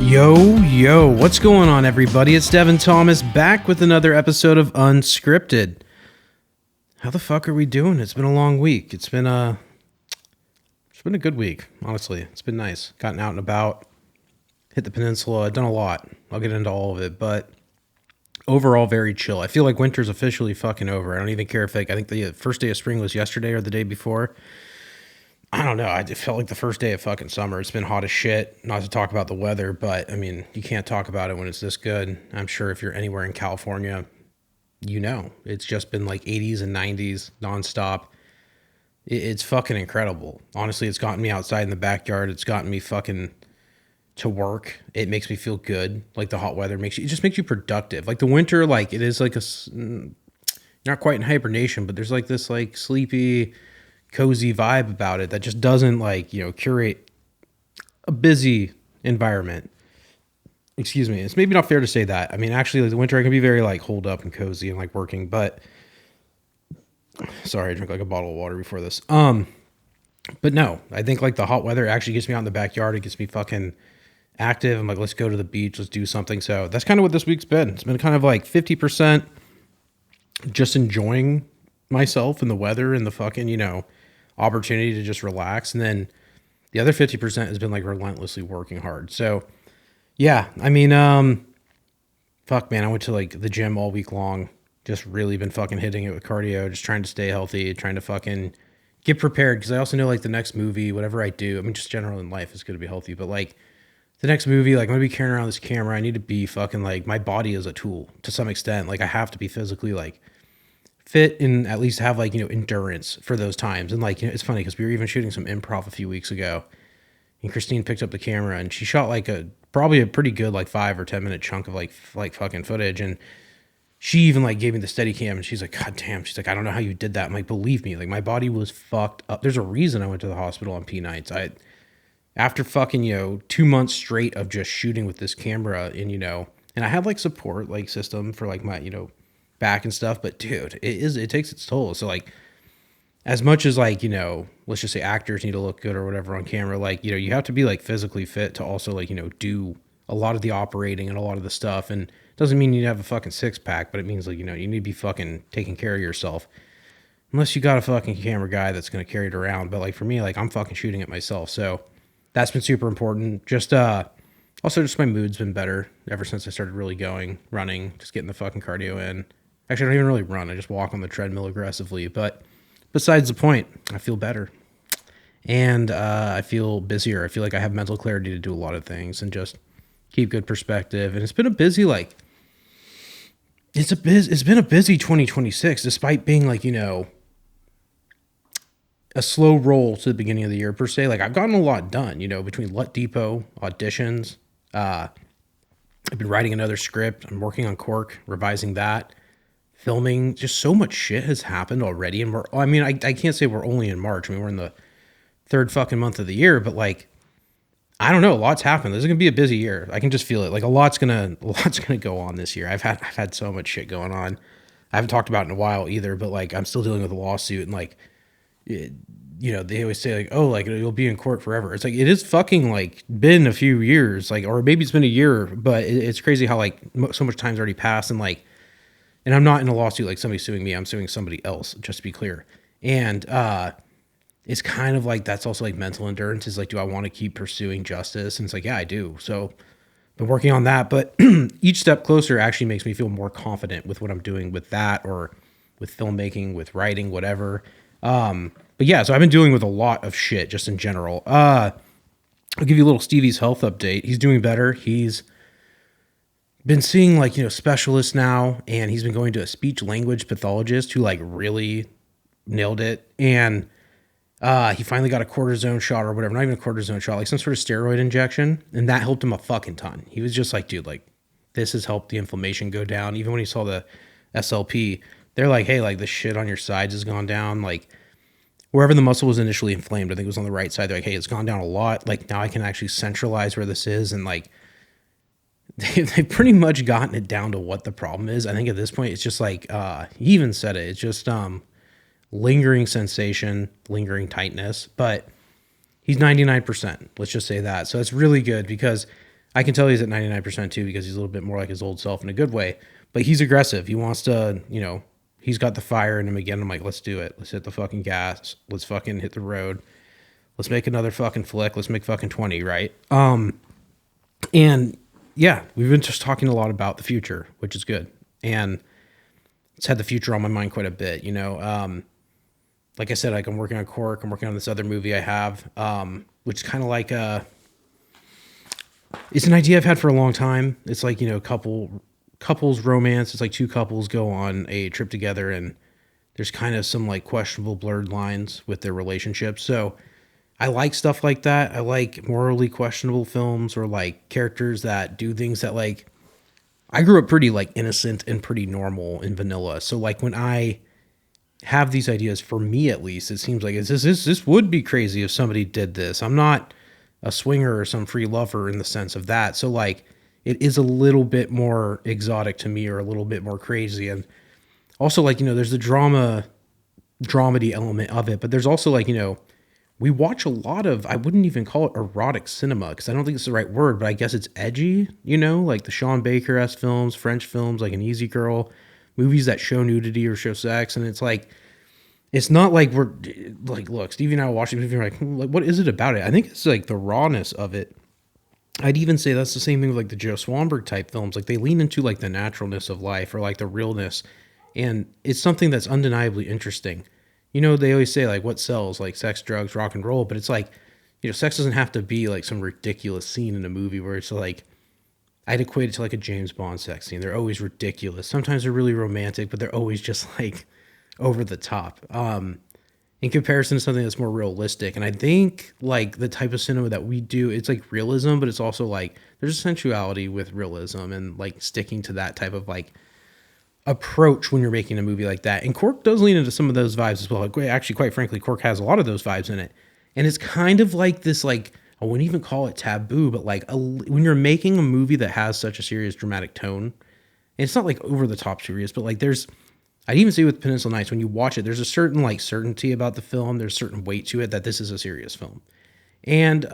Yo, what's going on, everybody? It's Devin Thomas back with another episode of Unscripted. How the fuck are we doing? It's been a long week. It's been a good week, honestly. It's been nice. Gotten out and about, hit the peninsula, done a lot. I'll get into all of it, but overall very chill. I feel like winter's officially fucking over. I don't even care if I think the first day of spring was yesterday or the day before. I don't know. I felt like the first day of fucking summer. It's been hot as shit. Not to talk about the weather, but I mean, you can't talk about it when it's this good. I'm sure if you're anywhere in California, you know, it's just been like 80s and 90s nonstop. It's fucking incredible. Honestly, it's gotten me outside in the backyard. It's gotten me fucking to work. It makes me feel good. Like the hot weather it just makes you productive. Like the winter, like it is like not quite in hibernation, but there's like this like sleepy, cozy vibe about it that just doesn't like, you know, curate a busy environment. Excuse me. It's maybe not fair to say that. I mean, actually, like, the winter I can be very like holed up and cozy and like working, but sorry, I drank like a bottle of water before this. But no, I think like the hot weather actually gets me out in the backyard. It gets me fucking active. I'm like, let's go to the beach. Let's do something. So that's kind of what this week's been. It's been kind of like 50% just enjoying myself and the weather and the fucking, you know, opportunity to just relax. And then the other 50% has been like relentlessly working hard. So yeah, I mean, fuck man, I went to like the gym all week long, just really been fucking hitting it with cardio, just trying to stay healthy, trying to fucking get prepared. Cause I also know like the next movie, whatever I do, I mean, just general in life is going to be healthy, but like the next movie, like I'm going to be carrying around this camera. I need to be fucking like, my body is a tool to some extent. Like I have to be physically like fit and at least have like, you know, endurance for those times. And like, you know, it's funny because we were even shooting some improv a few weeks ago and Christine picked up the camera and she shot like probably a pretty good like 5 or 10 minute chunk of like fucking footage. And she even like gave me the steady cam and she's like, God damn. She's like, I don't know how you did that. I'm like, believe me, like my body was fucked up. There's a reason I went to the hospital on P nights. After fucking, you know, 2 months straight of just shooting with this camera and, you know, and I have like support like system for like my, you know, back and stuff, but dude, it takes its toll. So like as much as like, you know, let's just say actors need to look good or whatever on camera, like, you know, you have to be like physically fit to also like, you know, do a lot of the operating and a lot of the stuff. And it doesn't mean you have a fucking 6-pack, but it means like, you know, you need to be fucking taking care of yourself unless you got a fucking camera guy that's going to carry it around. But like for me, like I'm fucking shooting it myself. So that's been super important. Just, also just my mood's been better ever since I started really running, just getting the fucking cardio in. Actually, I don't even really run. I just walk on the treadmill aggressively. But besides the point, I feel better. And I feel busier. I feel like I have mental clarity to do a lot of things and just keep good perspective. And it's been a busy, like, it's been a busy 2026, despite being like, you know, a slow roll to the beginning of the year per se. Like I've gotten a lot done, you know, between Let Depot, auditions. I've been writing another script. I'm working on Cork, revising that. Filming, just so much shit has happened already. And I can't say we're only in March. I mean, we're in the third fucking month of the year, but like, I don't know, a lot's happened. This is going to be a busy year. I can just feel it. Like a lot's going to go on this year. I've had so much shit going on. I haven't talked about it in a while either, but like, I'm still dealing with a lawsuit and like, you know, they always say like, oh, like you'll be in court forever. It's like, it is fucking like been a few years, like, or maybe it's been a year, but it's crazy how like so much time's already passed. And like, and I'm not in a lawsuit like somebody suing me. I'm suing somebody else, just to be clear. And it's kind of like that's also like mental endurance is like, do I want to keep pursuing justice? And it's like, yeah, I do. So been working on that. But each step closer actually makes me feel more confident with what I'm doing with that or with filmmaking, with writing, whatever. But yeah, so I've been dealing with a lot of shit just in general. I'll give you a little Stevie's health update. He's doing better. He's been seeing like, you know, specialists now, and he's been going to a speech language pathologist who like really nailed it. And he finally got a cortisone shot or whatever, not even a cortisone shot, like some sort of steroid injection. And that helped him a fucking ton. He was just like, dude, like this has helped the inflammation go down. Even when he saw the SLP, they're like, hey, like the shit on your sides has gone down. Like wherever the muscle was initially inflamed, I think it was on the right side. They're like, hey, it's gone down a lot. Like now I can actually centralize where this is. And like, they've pretty much gotten it down to what the problem is. I think at this point, it's just like, he even said it. It's just lingering sensation, lingering tightness, but he's 99%. Let's just say that. So it's really good because I can tell he's at 99% too, because he's a little bit more like his old self in a good way. But he's aggressive. He wants to, he's got the fire in him again. I'm like, let's do it. Let's hit the fucking gas. Let's fucking hit the road. Let's make another fucking flick. Let's make fucking 20, right? And yeah, we've been just talking a lot about the future, which is good. And it's had the future on my mind quite a bit, like I said, like I'm working on Cork. I'm working on this other movie I have, which is kind of like it's an idea I've had for a long time. It's like, couples romance. It's like two couples go on a trip together and there's kind of some like questionable blurred lines with their relationship. So I like stuff like that. I like morally questionable films or like characters that do things that like, I grew up pretty like innocent and pretty normal and vanilla. So like when I have these ideas, for me at least, it seems like this would be crazy if somebody did this. I'm not a swinger or some free lover in the sense of that. So like it is a little bit more exotic to me or a little bit more crazy. And also like, there's the dramedy element of it, but there's also like, we watch a lot of, I wouldn't even call it erotic cinema because I don't think it's the right word, but I guess it's edgy, like the Sean Baker-esque films, French films, like An Easy Girl, movies that show nudity or show sex. And it's like, it's not like we're like, look, Stevie and I watch the movie and we're like, what is it about it? I think it's like the rawness of it. I'd even say that's the same thing with like the Joe Swanberg type films. Like they lean into like the naturalness of life or like the realness. And it's something that's undeniably interesting. They always say like what sells, like sex, drugs, rock and roll, but it's like, sex doesn't have to be like some ridiculous scene in a movie where it's like, I'd equate it to like a James Bond sex scene. They're always ridiculous. Sometimes they're really romantic, but they're always just like over the top. In comparison to something that's more realistic. And I think like the type of cinema that we do, it's like realism, but it's also like there's a sensuality with realism and like sticking to that type of like approach when you're making a movie like that. And Cork does lean into some of those vibes as well. Like, actually, quite frankly, Cork has a lot of those vibes in it. And it's kind of like this, like, I wouldn't even call it taboo, but like when you're making a movie that has such a serious dramatic tone, and it's not like over the top serious, but like I'd even say with Peninsula Nights, when you watch it, there's a certain like certainty about the film. There's a certain weight to it that this is a serious film. And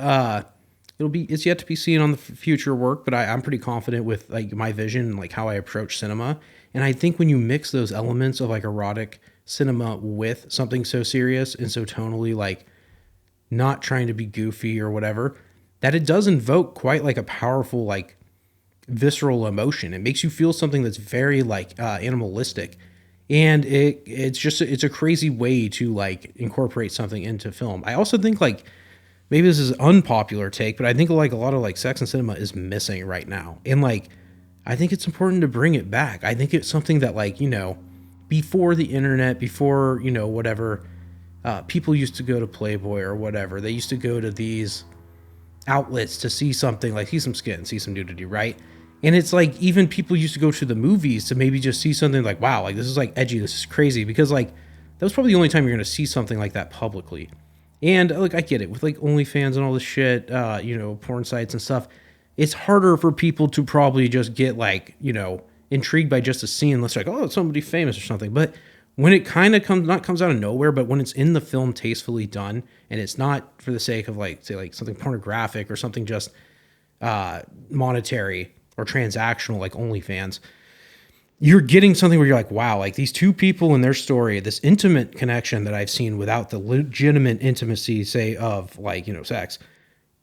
it's yet to be seen on the future work, but I'm pretty confident with like my vision and like how I approach cinema. And I think when you mix those elements of like erotic cinema with something so serious and so tonally like not trying to be goofy or whatever, that it does invoke quite like a powerful like visceral emotion. It makes you feel something that's very like animalistic. And it's a crazy way to like incorporate something into film. I also think like maybe this is an unpopular take, but I think like a lot of like sex and cinema is missing right now. And like I think it's important to bring it back. I think it's something that like, before the internet, before, whatever, people used to go to Playboy or whatever. They used to go to these outlets to see something, like see some skin, see some nudity, right? And it's like even people used to go to the movies to maybe just see something like, wow, like this is like edgy, this is crazy. Because like that was probably the only time you're going to see something like that publicly. And like I get it with like OnlyFans and all this shit, porn sites and stuff. It's harder for people to probably just get like, intrigued by just a scene. Let's like, oh, it's somebody famous or something. But when it kind of comes out of nowhere, but when it's in the film tastefully done and it's not for the sake of like, say like something pornographic or something just monetary or transactional like OnlyFans, you're getting something where you're like, wow, like these two people and their story, this intimate connection that I've seen without the legitimate intimacy, say of like, sex.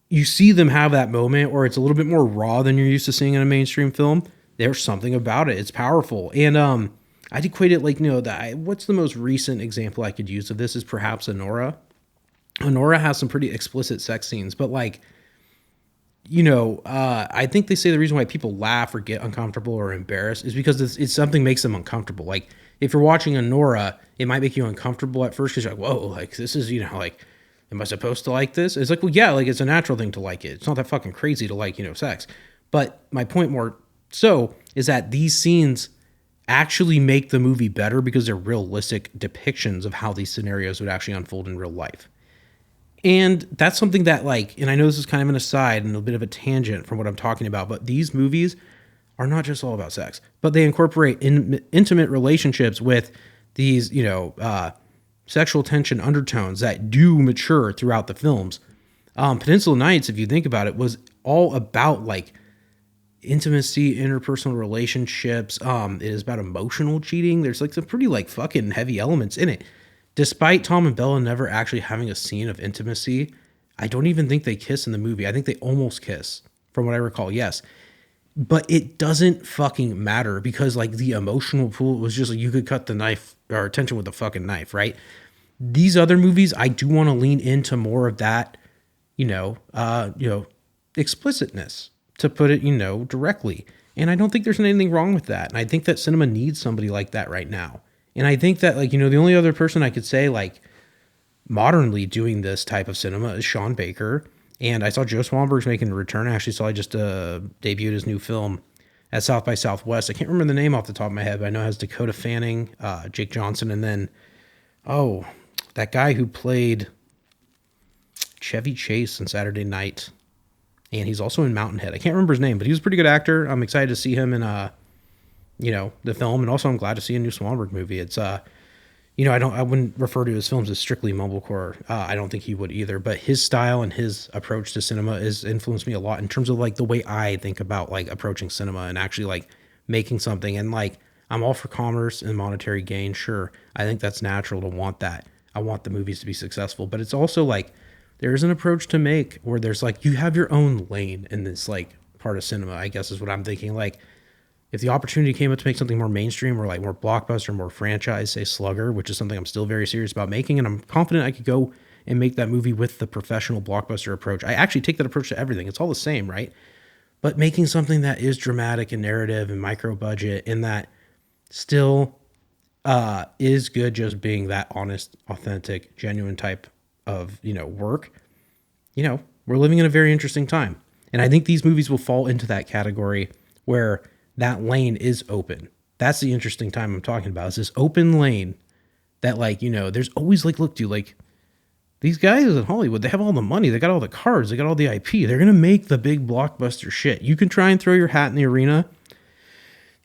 You see them have that moment or it's a little bit more raw than you're used to seeing in a mainstream film. There's something about it. It's powerful. And I'd equate it like, what's the most recent example I could use of this is perhaps Honora. Honora has some pretty explicit sex scenes, but like, I think they say the reason why people laugh or get uncomfortable or embarrassed is because it's something makes them uncomfortable. Like if you're watching Honora, it might make you uncomfortable at first because you're like, whoa, like this is, like, am I supposed to like this? It's like, well, yeah, like it's a natural thing to like it. It's not that fucking crazy to like, sex. But my point more so is that these scenes actually make the movie better because they're realistic depictions of how these scenarios would actually unfold in real life. And that's something that like, and I know this is kind of an aside and a bit of a tangent from what I'm talking about, but these movies are not just all about sex, but they incorporate intimate relationships with these, sexual tension undertones that do mature throughout the films. Peninsula Nights, if you think about it, was all about like intimacy, interpersonal relationships. It is about emotional cheating. There's like some pretty like fucking heavy elements in it. Despite Tom and Bella never actually having a scene of intimacy, I don't even think they kiss in the movie. I think they almost kiss, from what I recall. Yes, but it doesn't fucking matter because like the emotional pool was just like you could cut the knife or tension with a fucking knife, right? These other movies, I do want to lean into more of that, explicitness, to put it, directly. And I don't think there's anything wrong with that. And I think that cinema needs somebody like that right now. And I think that like, the only other person I could say like modernly doing this type of cinema is Sean Baker. And I saw Joe Swanberg's making a return. I actually saw he just debuted his new film at South by Southwest. I can't remember the name off the top of my head, but I know it has Dakota Fanning, Jake Johnson, and then, that guy who played Chevy Chase in Saturday Night. And he's also in Mountainhead. I can't remember his name, but he was a pretty good actor. I'm excited to see him in, the film. And also I'm glad to see a new Swanberg movie. It's, I wouldn't refer to his films as strictly mumblecore. I don't think he would either, but his style and his approach to cinema has influenced me a lot in terms of like the way I think about like approaching cinema and actually like making something. And like, I'm all for commerce and monetary gain. Sure. I think that's natural to want that. I want the movies to be successful, but it's also like, there's an approach to make where there's like, you have your own lane in this like part of cinema, I guess is what I'm thinking. Like, if the opportunity came up to make something more mainstream or like more blockbuster, more franchise, say Slugger, which is something I'm still very serious about making, and I'm confident I could go and make that movie with the professional blockbuster approach. I actually take that approach to everything. It's all the same, right? But making something that is dramatic and narrative and micro budget and that still is good, just being that honest, authentic, genuine type of, work, we're living in a very interesting time. And I think these movies will fall into that category where that lane is open. That's the interesting time I'm talking about. Is this open lane that like, there's always like, look, dude, like these guys in Hollywood, they have all the money. They got all the cards. They got all the IP. They're going to make the big blockbuster shit. You can try and throw your hat in the arena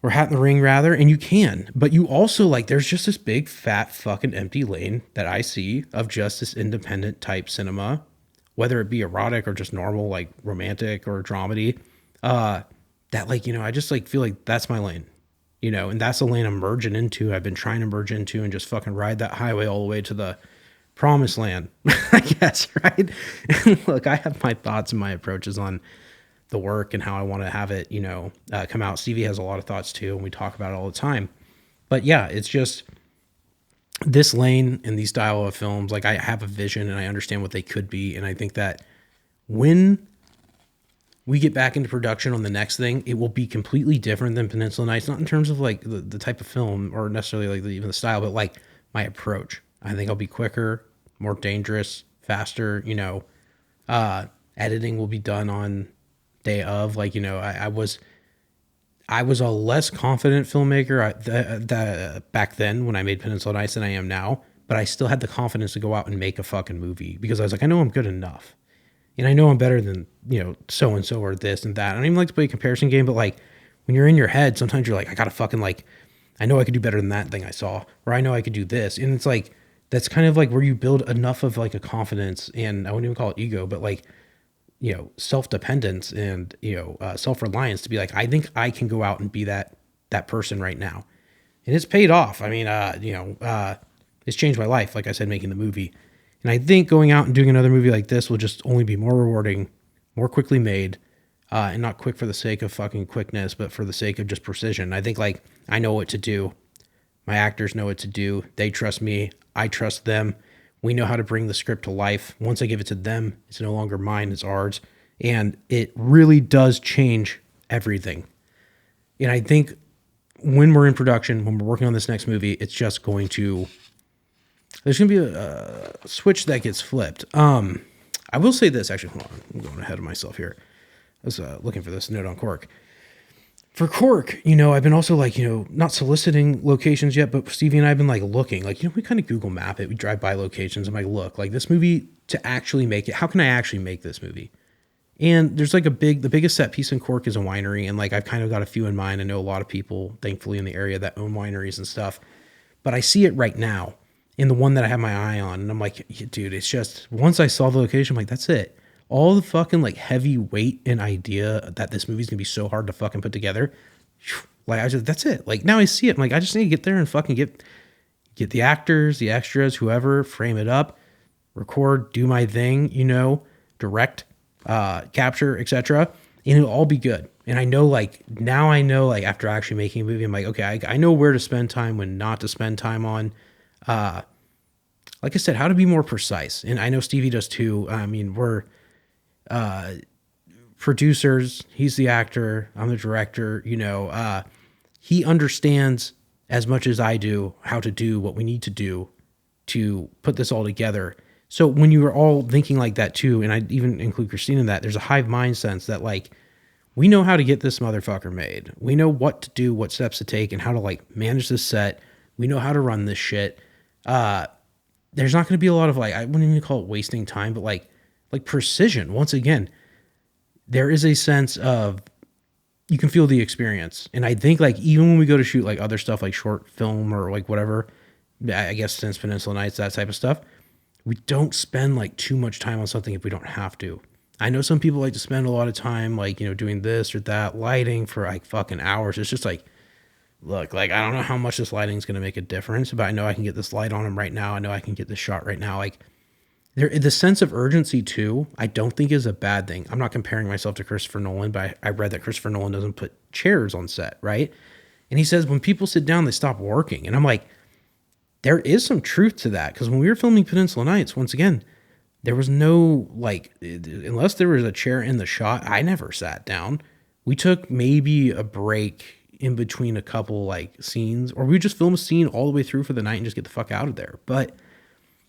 or hat in the ring rather. And you can, but you also like, there's just this big fat fucking empty lane that I see of just this independent type cinema, whether it be erotic or just normal, like romantic or dramedy, that like, I just like feel like that's my lane, and that's the lane I'm merging into. I've been trying to merge into and just fucking ride that highway all the way to the promised land, I guess. Right. And look, I have my thoughts and my approaches on the work and how I want to have it, come out. Stevie has a lot of thoughts too. And we talk about it all the time, but yeah, it's just this lane and these style of films. Like I have a vision and I understand what they could be. And I think that when we get back into production on the next thing, it will be completely different than Peninsula Nights, not in terms of like the type of film or necessarily like even the style, but like my approach. I think I'll be quicker, more dangerous, faster, editing will be done on day of, like, I was a less confident filmmaker back then when I made Peninsula Nights than I am now, but I still had the confidence to go out and make a fucking movie because I was like, I know I'm good enough. And I know I'm better than, so-and-so or this and that. I don't even like to play a comparison game, but like when you're in your head, sometimes you're like, I gotta fucking like, I know I could do better than that thing I saw, or I know I could do this. And it's like, that's kind of like where you build enough of like a confidence, and I wouldn't even call it ego, but like, self-dependence and, self-reliance to be like, I think I can go out and be that person right now. And it's paid off. I mean, it's changed my life. Like I said, making the movie. And I think going out and doing another movie like this will just only be more rewarding, more quickly made, and not quick for the sake of fucking quickness, but for the sake of just precision. I think like I know what to do. My actors know what to do. They trust me. I trust them. We know how to bring the script to life. Once I give it to them, it's no longer mine, it's ours. And it really does change everything. And I think when we're in production, when we're working on this next movie, it's just going to, there's going to be a switch that gets flipped. I will say this, actually, hold on, I'm going ahead of myself here. I was looking for this note on Cork. For Cork, I've been also like, not soliciting locations yet, but Stevie and I have been like looking, like, we kind of Google map it. We drive by locations. I'm like, look, like this movie to actually make it, how can I actually make this movie? And there's like the biggest set piece in Cork is a winery. And like, I've kind of got a few in mind. I know a lot of people, thankfully, in the area that own wineries and stuff, but I see it right now in the one that I have my eye on. And I'm like, dude, it's just, once I saw the location, I'm like, that's it. all the fucking like heavy weight and idea that this movie's gonna be so hard to fucking put together. Like I just, that's it. Like now I see it. I'm like, I just need to get there and fucking get the actors, the extras, whoever, frame it up, record, do my thing, direct, capture, etc. And it'll all be good. And I know, like, now I know, like, after actually making a movie, I'm like, okay, I know where to spend time, when not to spend time on. Like I said, how to be more precise. And I know Stevie does too. I mean, we're producers. He's the actor. I'm the director. He understands as much as I do how to do what we need to do to put this all together. So when you are all thinking like that too, and I even include Christine in that, there's a hive mind sense that like, we know how to get this motherfucker made. We know what to do, what steps to take, and how to like manage this set. We know how to run this shit. There's not going to be a lot of like, I wouldn't even call it wasting time, but like precision. Once again, there is a sense of, you can feel the experience. And I think like, even when we go to shoot like other stuff, like short film or like whatever, I guess since Peninsula Nights, that type of stuff, we don't spend like too much time on something if we don't have to. I know some people like to spend a lot of time like, doing this or that, lighting for like fucking hours. It's just like, look, like, I don't know how much this lighting is going to make a difference, but I know I can get this light on him right now. I know I can get this shot right now. Like, the sense of urgency too, I don't think is a bad thing. I'm not comparing myself to Christopher Nolan, but I read that Christopher Nolan doesn't put chairs on set, right? And he says when people sit down, they stop working. And I'm like, there is some truth to that, because when we were filming Peninsula Nights, once again, there was no, like, unless there was a chair in the shot, I never sat down. We took maybe a break in between a couple, like, scenes, or we would just film a scene all the way through for the night and just get the fuck out of there. But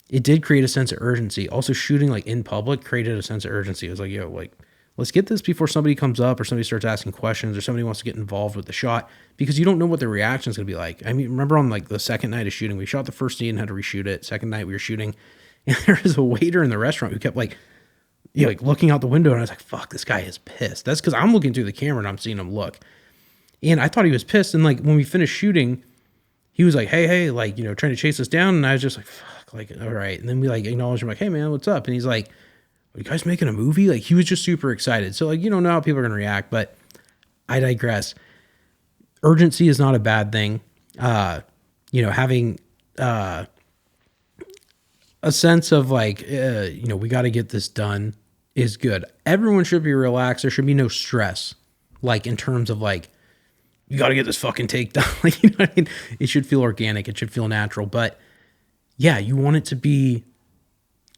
it did create a sense of urgency. Also, shooting, like, in public created a sense of urgency. It was like, yo, like, let's get this before somebody comes up or somebody starts asking questions or somebody wants to get involved with the shot, because you don't know what their reaction is going to be like. I mean, remember on, like, the second night of shooting, we shot the first scene and had to reshoot it. Second night we were shooting, and there was a waiter in the restaurant who kept like looking out the window, and I was like, fuck, this guy is pissed. That's because I'm looking through the camera and I'm seeing him look. And I thought he was pissed. And like when we finished shooting, he was like, hey, like, trying to chase us down. And I was just like, fuck, like, all right. And then we like acknowledged him, like, hey man, what's up? And he's like, are you guys making a movie? Like, he was just super excited. So like, you don't know how people are going to react, but I digress. Urgency is not a bad thing. Having, a sense of like, we got to get this done is good. Everyone should be relaxed. There should be no stress, like in terms of like, you got to get this fucking take done. Like, you know what I mean? It should feel organic. It should feel natural. But yeah, you want it to be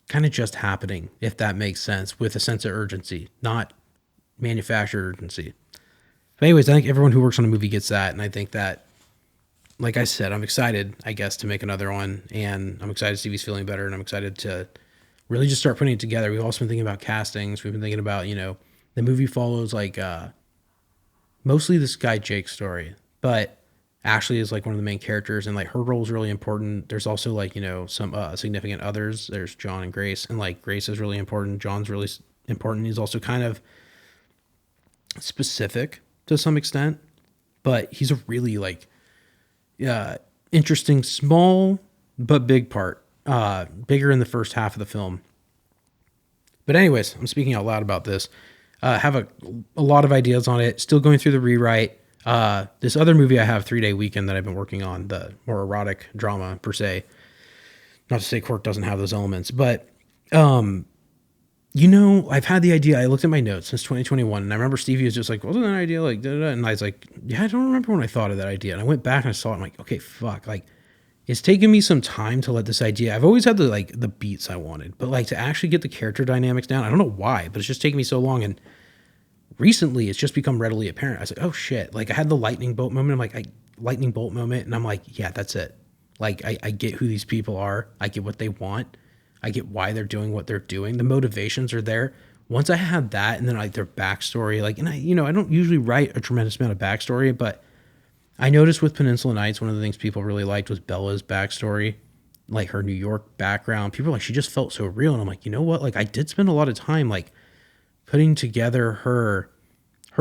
kind of just happening, if that makes sense, with a sense of urgency, not manufactured urgency. But anyways, I think everyone who works on a movie gets that. And I think that, like I said, I'm excited, I guess, to make another one, and I'm excited Stevie's feeling better, and I'm excited to really just start putting it together. We've also been thinking about castings. We've been thinking about, the movie follows like mostly this guy Jake's story, but Ashley is like one of the main characters, and like her role is really important. There's also like, some significant others. There's John and Grace, and like Grace is really important. John's really important. He's also kind of specific to some extent, but he's a really like, interesting, small but big part. Bigger in the first half of the film. But anyways, I'm speaking out loud about this. Have a lot of ideas on it. Still going through the rewrite. This other movie I have, 3 Day Weekend, that I've been working on, the more erotic drama per se. Not to say Cork doesn't have those elements, but I've had the idea. I looked at my notes since 2021, and I remember Stevie was just like, wasn't that idea like, da, da, da? And I was like, yeah, I don't remember when I thought of that idea. And I went back and I saw it. I'm like, okay, fuck. Like, it's taken me some time to let this idea. I've always had the beats I wanted, but like to actually get the character dynamics down, I don't know why, but it's just taken me so long. And recently it's just become readily apparent. I was like, oh shit. Like I had the lightning bolt moment. I'm like, lightning bolt moment. And I'm like, yeah, that's it. Like I get who these people are. I get what they want. I get why they're doing what they're doing. The motivations are there. Once I had that, and then like their backstory, like, and I don't usually write a tremendous amount of backstory, but I noticed with Peninsula Nights, one of the things people really liked was Bella's backstory, like her New York background. People were like, she just felt so real. And I'm like, you know what? Like I did spend a lot of time like putting together her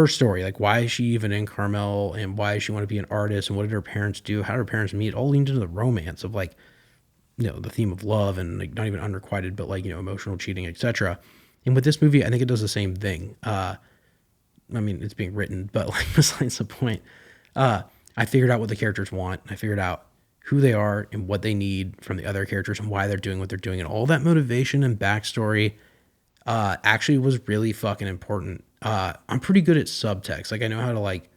story. Like why is she even in Carmel, and why does she want to be an artist, and what did her parents do? How did her parents meet? It all leaned into the romance of like, the theme of love, and like not even unrequited, but like, emotional cheating, etc. And with this movie, I think it does the same thing. I mean, it's being written, but like besides the point, I figured out what the characters want. I figured out who they are and what they need from the other characters and why they're doing what they're doing. And all that motivation and backstory actually was really fucking important. I'm pretty good at subtext. Like I know how to like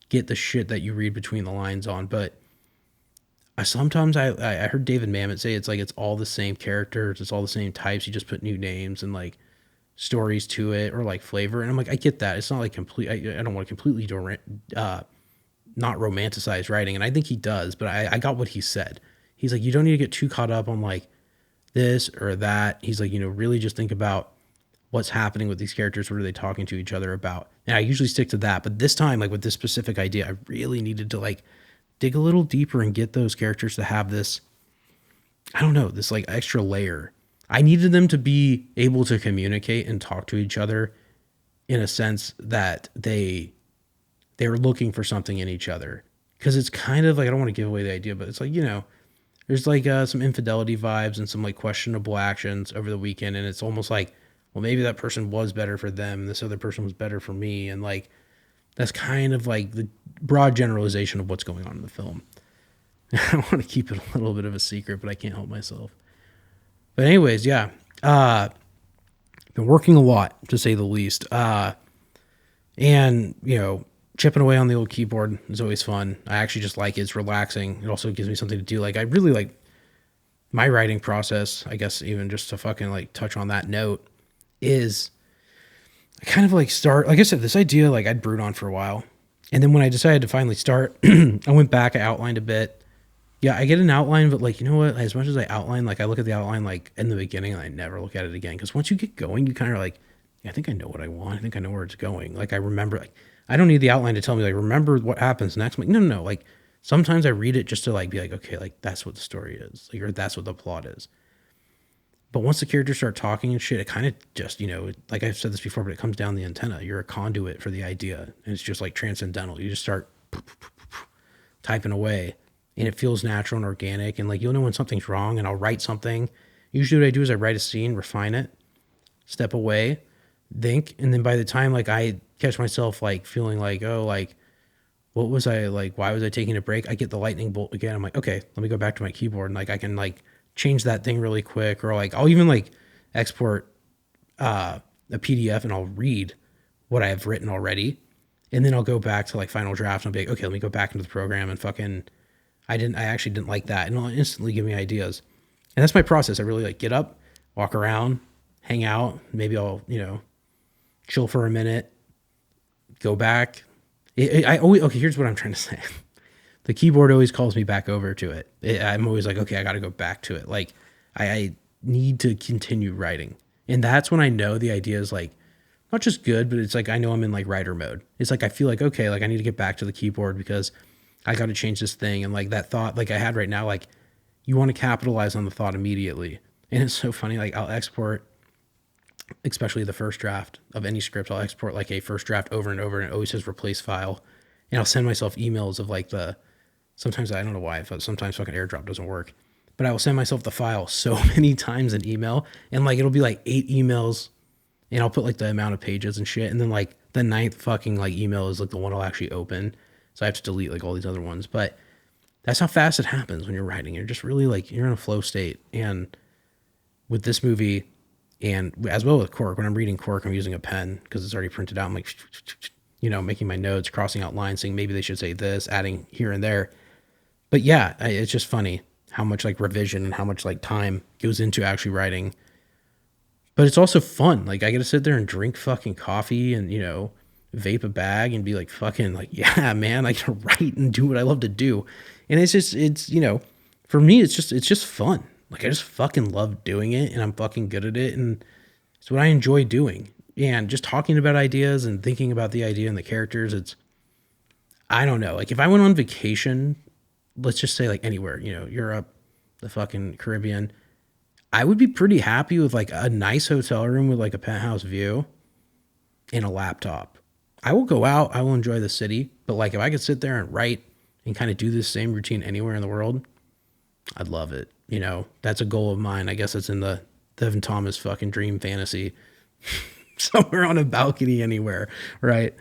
get the shit that you read between the lines on, but I heard David Mamet say it's like it's all the same characters, it's all the same types. You just put new names and like stories to it or like flavor. And I'm like, I get that. It's not like complete. I don't want to completely not romanticize writing, and I think he does. But I got what he said. He's like, you don't need to get too caught up on like this or that. He's like, really just think about what's happening with these characters. What are they talking to each other about? And I usually stick to that. But this time, like with this specific idea, I really needed to like dig a little deeper and get those characters to have this, I don't know, this like extra layer. I needed them to be able to communicate and talk to each other in a sense that they were looking for something in each other. Because it's kind of like, I don't want to give away the idea, but it's like, there's like some infidelity vibes and some like questionable actions over the weekend. And it's almost like, well, maybe that person was better for them, and this other person was better for me. And like, that's kind of like the broad generalization of what's going on in the film. I want to keep it a little bit of a secret, but I can't help myself. But anyways, yeah. Been working a lot, to say the least. And, chipping away on the old keyboard is always fun. I actually just like it. It's relaxing. It also gives me something to do. Like, I really like my writing process, I guess, even just to fucking like touch on that note, is I kind of like start, like I said, this idea, like I'd brood on for a while. And then when I decided to finally start, I went back, I outlined a bit. Yeah, I get an outline, but like, you know what? As much as I outline, like I look at the outline like in the beginning and I never look at it again. Because once you get going, you kind of like, yeah, I think I know what I want. I think I know where it's going. Like I remember, like I don't need the outline to tell me like, remember what happens next. I'm like, no. Like sometimes I read it just to like be like, okay, like that's what the story is. Like, or that's what the plot is. But once the characters start talking and shit, it kind of just, like I've said this before, but it comes down the antenna. You're a conduit for the idea. And it's just like transcendental. You just start typing away. And it feels natural and organic. And like, you'll know when something's wrong, and I'll write something. Usually what I do is I write a scene, refine it, step away, think. And then by the time like I catch myself like feeling like, oh, like, what was I like, why was I taking a break? I get the lightning bolt again. I'm like, okay, let me go back to my keyboard. And like, I can like change that thing really quick. Or like, I'll even like export a PDF and I'll read what I have written already. And then I'll go back to like final draft and I'll be like, okay, let me go back into the program and fucking, I actually didn't like that. And it'll instantly give me ideas. And that's my process. I really like get up, walk around, hang out. Maybe I'll, chill for a minute, go back. Okay, here's what I'm trying to say. The keyboard always calls me back over to it. I'm always like, okay, I got to go back to it. Like I need to continue writing. And that's when I know the idea is like, not just good, but it's like, I know I'm in like writer mode. It's like, I feel like, okay, like I need to get back to the keyboard because I got to change this thing. And like that thought, like I had right now, like you want to capitalize on the thought immediately. And it's so funny. Like I'll export, especially the first draft of any script. I'll export like a first draft over and over, and it always says replace file. And I'll send myself emails of like sometimes I don't know why, but sometimes fucking AirDrop doesn't work, but I will send myself the file so many times in email, and like, it'll be like 8 emails, and I'll put like the amount of pages and shit. And then like the 9th fucking like email is like the one I'll actually open. So I have to delete like all these other ones, but that's how fast it happens when you're writing. You're just really like, you're in a flow state. And with this movie, and as well with Cork, when I'm reading Cork, I'm using a pen because it's already printed out. I'm like, making my notes, crossing out lines, saying maybe they should say this, adding here and there. But yeah, it's just funny how much like revision and how much like time goes into actually writing. But it's also fun. Like I get to sit there and drink fucking coffee and, vape a bag and be like, fucking like, yeah, man, I can write and do what I love to do. And it's for me, it's just fun. Like I just fucking love doing it, and I'm fucking good at it. And it's what I enjoy doing. And just talking about ideas and thinking about the idea and the characters, I don't know. Like if I went on vacation, let's just say like anywhere, Europe, the fucking Caribbean, I would be pretty happy with like a nice hotel room with like a penthouse view and a laptop. I will go out, I will enjoy the city, but like if I could sit there and write and kind of do this same routine anywhere in the world, I'd love it. That's a goal of mine. I guess it's in the Devin Thomas fucking dream fantasy. somewhere on a balcony anywhere, right?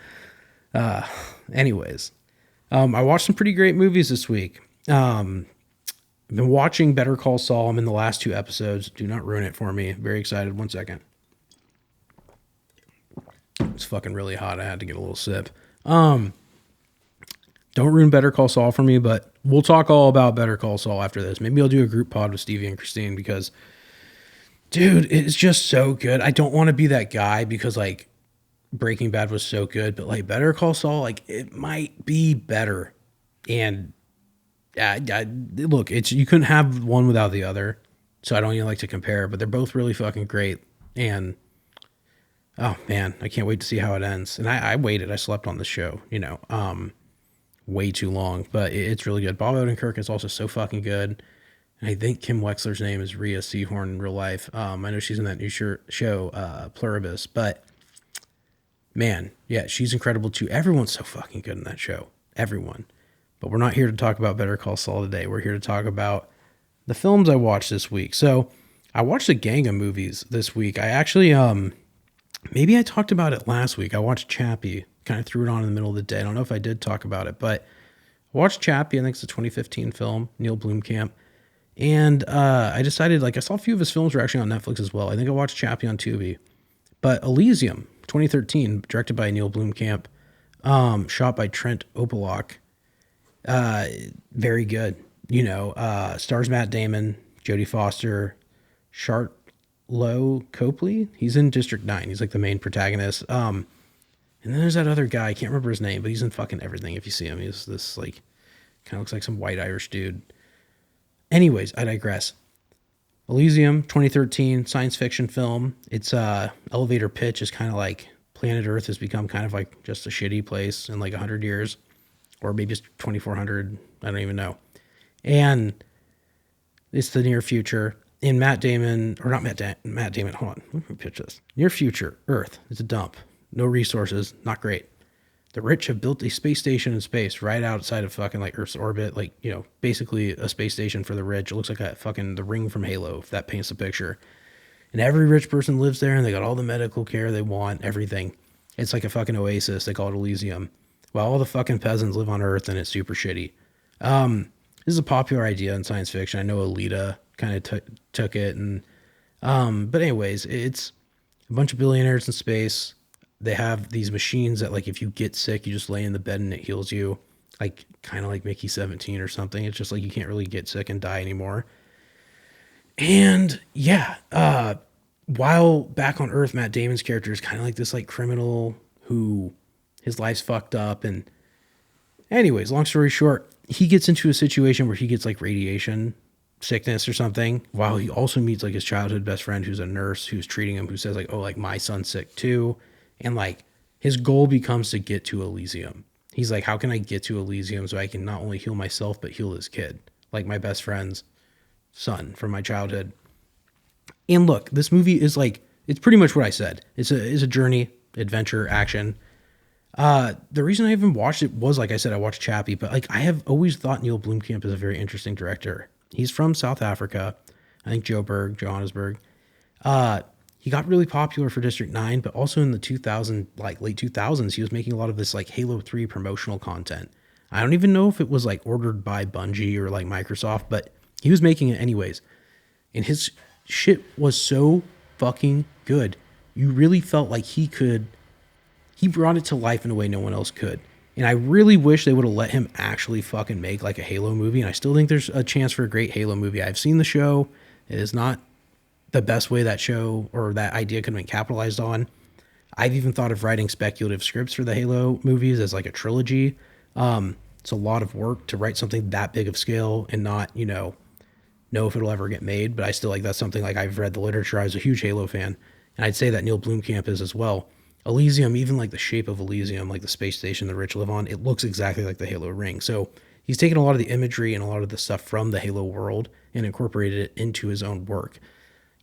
Anyways, I watched some pretty great movies this week. I've been watching Better Call Saul. I'm in the last 2 episodes. Do not ruin it for me. Very excited. 1 second. It's fucking really hot. I had to get a little sip. Don't ruin Better Call Saul for me, but we'll talk all about Better Call Saul after this. Maybe I'll do a group pod with Stevie and Christine because, dude, it's just so good. I don't want to be that guy because, like, Breaking Bad was so good, but, like, Better Call Saul, like, it might be better. And look, you couldn't have one without the other, so I don't even like to compare, but they're both really fucking great. And oh man, I can't wait to see how it ends. And I waited. I slept on the show, way too long, but it's really good. Bob Odenkirk is also so fucking good. And I think Kim Wexler's name is Rhea Seehorn in real life. I know she's in that new show, Pluribus, but man, yeah, she's incredible too. Everyone's so fucking good in that show. Everyone. But we're not here to talk about Better Call Saul today. We're here to talk about the films I watched this week. So I watched a gang of movies this week. I actually, maybe I talked about it last week. I watched Chappie, kind of threw it on in the middle of the day. I don't know if I did talk about it, but I watched Chappie. I think it's a 2015 film, Neil Blomkamp. And I decided, I saw a few of his films were actually on Netflix as well. I think I watched Chappie on Tubi. But Elysium, 2013, directed by Neil Blomkamp, shot by Trent Opelok. Very good. Stars Matt Damon, Jodie Foster, Charlotte Copley. He's in District 9. He's like the main protagonist. And then there's that other guy. I can't remember his name, but he's in fucking everything. If you see him, he's this kind of looks like some white Irish dude. Anyways, I digress. Elysium, 2013 science fiction film. Its elevator pitch is kind of like planet Earth has become kind of like just a shitty place in 100 years. Or maybe it's 2400. I don't even know. And it's the near future. And Matt Damon, or not Matt Damon, hold on. Let me pitch this. Near future, Earth is a dump. No resources, not great. The rich have built a space station in space right outside of fucking Earth's orbit. Basically a space station for the rich. It looks like the ring from Halo, if that paints the picture. And every rich person lives there and they got all the medical care they want, everything. It's like a fucking oasis. They call it Elysium. While all the fucking peasants live on Earth and it's super shitty. This is a popular idea in science fiction. I know Alita kind of took it. But anyways, it's a bunch of billionaires in space. They have these machines that if you get sick, you just lay in the bed and it heals you. Kind of like Mickey 17 or something. It's just you can't really get sick and die anymore. And yeah, while back on Earth, Matt Damon's character is kind of like this criminal who his life's fucked up. And anyways, long story short, he gets into a situation where he gets radiation sickness or something, while he also meets his childhood best friend who's a nurse who's treating him, who says my son's sick too. And his goal becomes to get to Elysium. He's how can I get to Elysium so I can not only heal myself, but heal this kid, my best friend's son from my childhood. And look, this movie is it's pretty much what I said. It's a journey, adventure, action. The reason I even watched it was, I said, I watched Chappie, but I have always thought Neil Blomkamp is a very interesting director. He's from South Africa. I think Johannesburg. He got really popular for District 9, but also in the late 2000s, he was making a lot of this Halo 3 promotional content. I don't even know if it was ordered by Bungie or Microsoft, but he was making it anyways. And his shit was so fucking good. You really felt he brought it to life in a way no one else could. And I really wish they would have let him actually fucking make a Halo movie. And I still think there's a chance for a great Halo movie. I've seen the show. It is not the best way that show or that idea could have been capitalized on. I've even thought of writing speculative scripts for the Halo movies as a trilogy. It's a lot of work to write something that big of scale and not, know if it'll ever get made. But I still that's something I've read the literature. I was a huge Halo fan. And I'd say that Neil Blomkamp is as well. Elysium, even the shape of Elysium, the space station the rich live on, it looks exactly like the Halo ring. So he's taken a lot of the imagery and a lot of the stuff from the Halo world and incorporated it into his own work.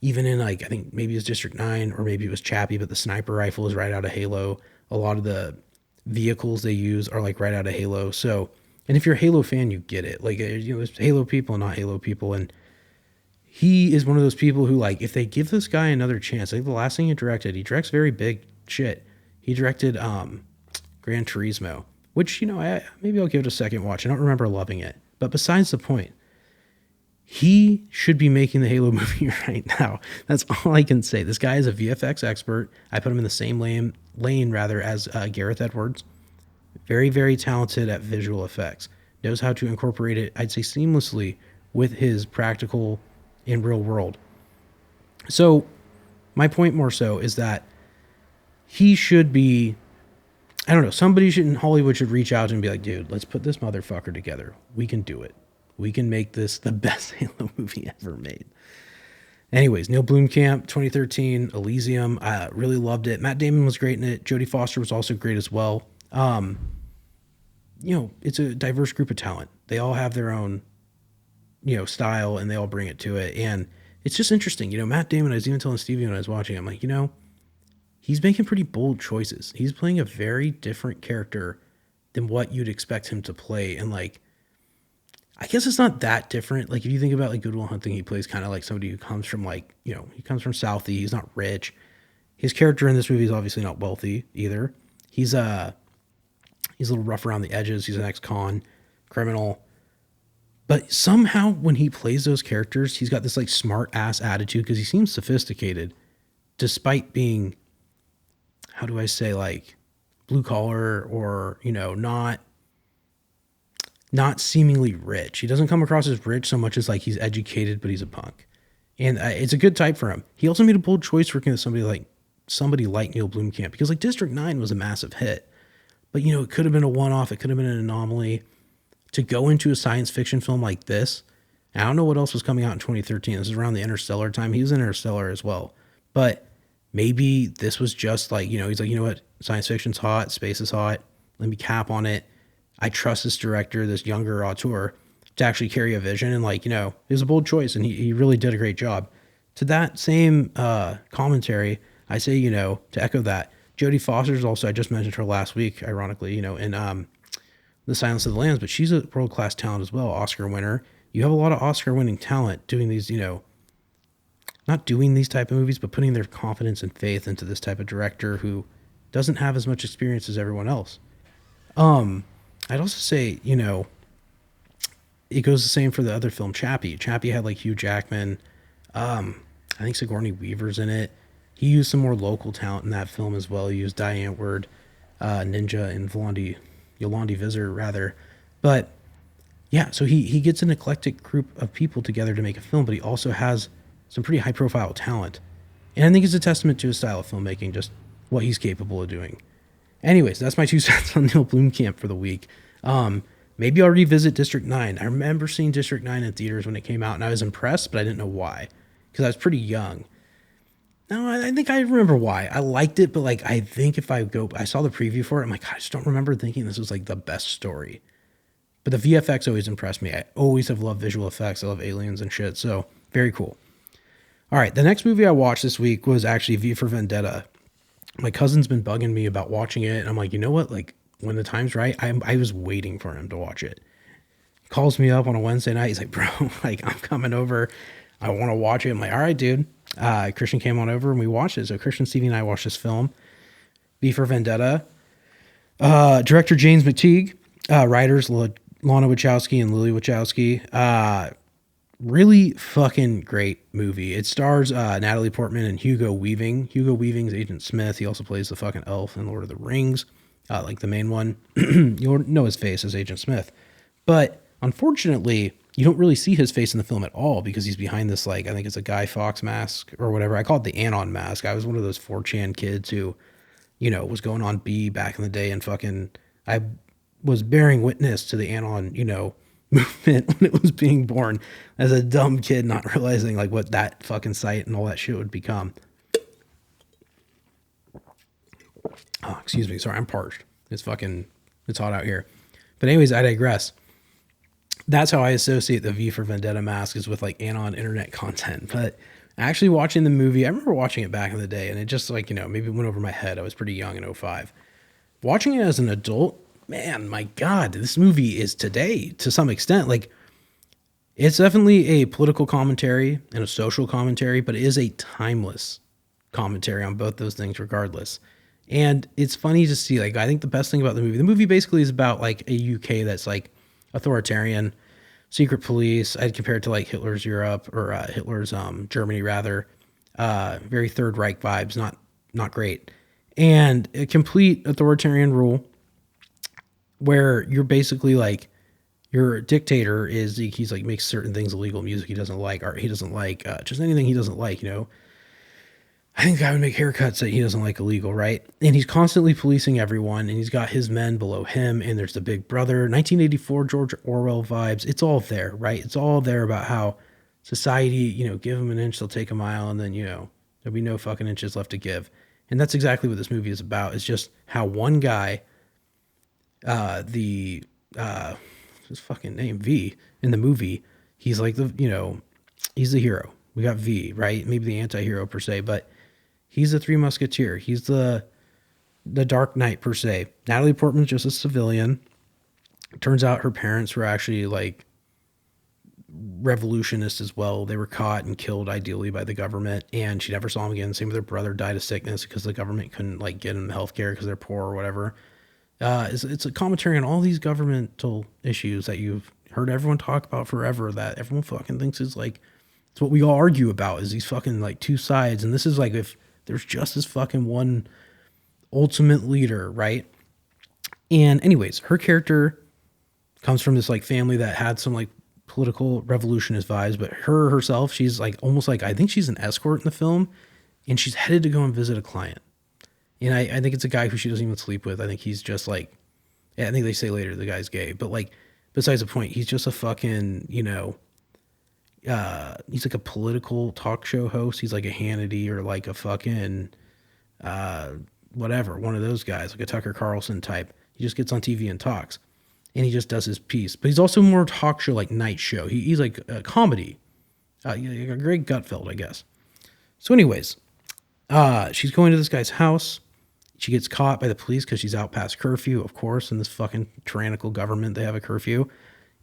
Even in I think maybe it was District 9 or maybe it was Chappie, but the sniper rifle is right out of Halo. A lot of the vehicles they use are right out of Halo. So, and if you're a Halo fan, you get it. There's Halo people and not Halo people. And he is one of those people who, like, if they give this guy another chance, like the last thing he directs very big shit. He directed Gran Turismo, which, you know, maybe I'll give it a second watch. I don't remember loving it. But besides the point, he should be making the Halo movie right now. That's all I can say. This guy is a VFX expert. I put him in the same lane as Gareth Edwards. Very, very talented at visual effects. Knows how to incorporate it, I'd say, seamlessly with his practical in real world. So my point more so is that he should be, I don't know, somebody in Hollywood should reach out and be like, dude, let's put this motherfucker together. We can do it. We can make this the best Halo movie ever made. Anyways, Neil Blomkamp, 2013, Elysium. I really loved it. Matt Damon was great in it. Jodie Foster was also great as well. You know, it's a diverse group of talent. They all have their own, you know, style, and they all bring it to it. And it's just interesting. You know, Matt Damon, I was even telling Stevie when I was watching, I'm like, you know, he's making pretty bold choices. He's playing a very different character than what you'd expect him to play. And, like, I guess it's not that different. Like, if you think about, like, Good Will Hunting, he plays kind of like somebody who comes from, like, you know, he comes from Southie. He's not rich. His character in this movie is obviously not wealthy either. He's a little rough around the edges. He's an ex-con criminal. But somehow when he plays those characters, he's got this, like, smart ass attitude because he seems sophisticated despite being, how do I say, like, blue collar or, you know, not seemingly rich. He doesn't come across as rich so much as, like, he's educated, but he's a punk. And it's a good type for him. He also made a bold choice working with somebody like Neil Blomkamp, because, like, District 9 was a massive hit. But, you know, it could have been a one-off. It could have been an anomaly. To go into a science fiction film like this, I don't know what else was coming out in 2013. This is around the Interstellar time. He was in Interstellar as well. But maybe this was just like, you know, he's like, you know what? Science fiction's hot. Space is hot. Let me cap on it. I trust this director, this younger auteur, to actually carry a vision. And, like, you know, it was a bold choice, and he really did a great job. To that same commentary, I say, you know, to echo that, Jodie Foster's also, I just mentioned her last week, ironically, you know, in The Silence of the Lambs, but she's a world-class talent as well, Oscar winner. You have a lot of Oscar-winning talent doing these, you know, not doing these type of movies, but putting their confidence and faith into this type of director who doesn't have as much experience as everyone else. I'd also say, you know, it goes the same for the other film, Chappie. Chappie had, like, Hugh Jackman. I think Sigourney Weaver's in it. He used some more local talent in that film as well. He used Diane Ward, Ninja, and Yolandi Visser, rather. But, yeah, so he gets an eclectic group of people together to make a film, but he also has some pretty high-profile talent. And I think it's a testament to his style of filmmaking, just what he's capable of doing. Anyways, that's my 2 cents on Neil Blomkamp for the week. Maybe I'll revisit District 9. I remember seeing District 9 in theaters when it came out, and I was impressed, but I didn't know why, because I was pretty young. No, I think I remember why. I liked it, but, like, I think if I saw the preview for it, I'm like, I just don't remember thinking this was, like, the best story. But the VFX always impressed me. I always have loved visual effects. I love aliens and shit, so very cool. All right, the next movie I watched this week was actually V for Vendetta. My cousin's been bugging me about watching it, and I'm like, you know what? Like, when the time's right, I was waiting for him to watch it. He calls me up on a Wednesday night. He's like, bro, like, I'm coming over. I want to watch it. I'm like, all right, dude. Christian came on over and we watched it. So Christian, Stevie, and I watched this film, V for Vendetta. Director James McTeague, writers Lana Wachowski and Lily Wachowski. Really fucking great movie. It stars Natalie Portman and Hugo Weaving. Hugo Weaving's Agent Smith. He also plays the fucking elf in Lord of the Rings, like the main one. You'll know his face as Agent Smith. But unfortunately, you don't really see his face in the film at all because he's behind this, like, I think it's a Guy Fawkes mask or whatever. I call it the Anon mask. I was one of those 4chan kids who, you know, was going on B back in the day, and fucking, I was bearing witness to the Anon, you know, movement when it was being born as a dumb kid, not realizing, like, what that fucking site and all that shit would become. Oh, excuse me. Sorry, I'm parched. It's hot out here. But anyways, I digress. That's how I associate the V for Vendetta mask, is with, like, Anon internet content. But actually watching the movie, I remember watching it back in the day, and it just, like, you know, maybe went over my head. I was pretty young in 2005. Watching it as an adult, man, my God, this movie is today to some extent. Like, It's definitely a political commentary and a social commentary, but it is a timeless commentary on both those things regardless. And it's funny to see, like, I think the best thing about the movie basically is about like a UK that's like authoritarian, secret police. I'd compare it to like Hitler's Europe or Hitler's Germany rather. Very Third Reich vibes, not great. And a complete authoritarian rule where you're basically like, your dictator is he's like makes certain things illegal, music he doesn't like, art he doesn't like, just anything he doesn't like, you know. I think the guy would make haircuts that he doesn't like illegal, right? And he's constantly policing everyone, and he's got his men below him, and there's the big brother, 1984 George Orwell vibes. It's all there, right? It's all there about how society, you know, give them an inch, they'll take a mile, and then, you know, there'll be no fucking inches left to give. And that's exactly what this movie is about. It's just how one guy, his fucking name, V, in the movie, he's like the, you know, he's the hero. We got V, right? Maybe the anti-hero per se, but he's the Three Musketeer. He's the Dark Knight per se. Natalie Portman's just a civilian. Turns out her parents were actually like revolutionists as well. They were caught and killed ideally by the government, and she never saw him again. Same with her brother, died of sickness because the government couldn't like get him health care because they're poor or whatever. It's a commentary on all these governmental issues that you've heard everyone talk about forever, that everyone fucking thinks is like, it's what we all argue about, is these fucking like two sides. And this is like, if there's just this fucking one ultimate leader, right? And anyways, her character comes from this like family that had some like political revolutionist vibes, but her herself, she's like almost like, I think she's an escort in the film, and she's headed to go and visit a client. And I think it's a guy who she doesn't even sleep with. I think he's just like, yeah, I think they say later the guy's gay, but like, besides the point, he's just a fucking, you know, he's like a political talk show host. He's like a Hannity or like a fucking, whatever, one of those guys, like a Tucker Carlson type. He just gets on TV and talks, and he just does his piece. But he's also more talk show, like night show. He's like a comedy, a Greg Gutfeld, I guess. So anyways, she's going to this guy's house. She gets caught by the police because she's out past curfew, of course, in this fucking tyrannical government, they have a curfew.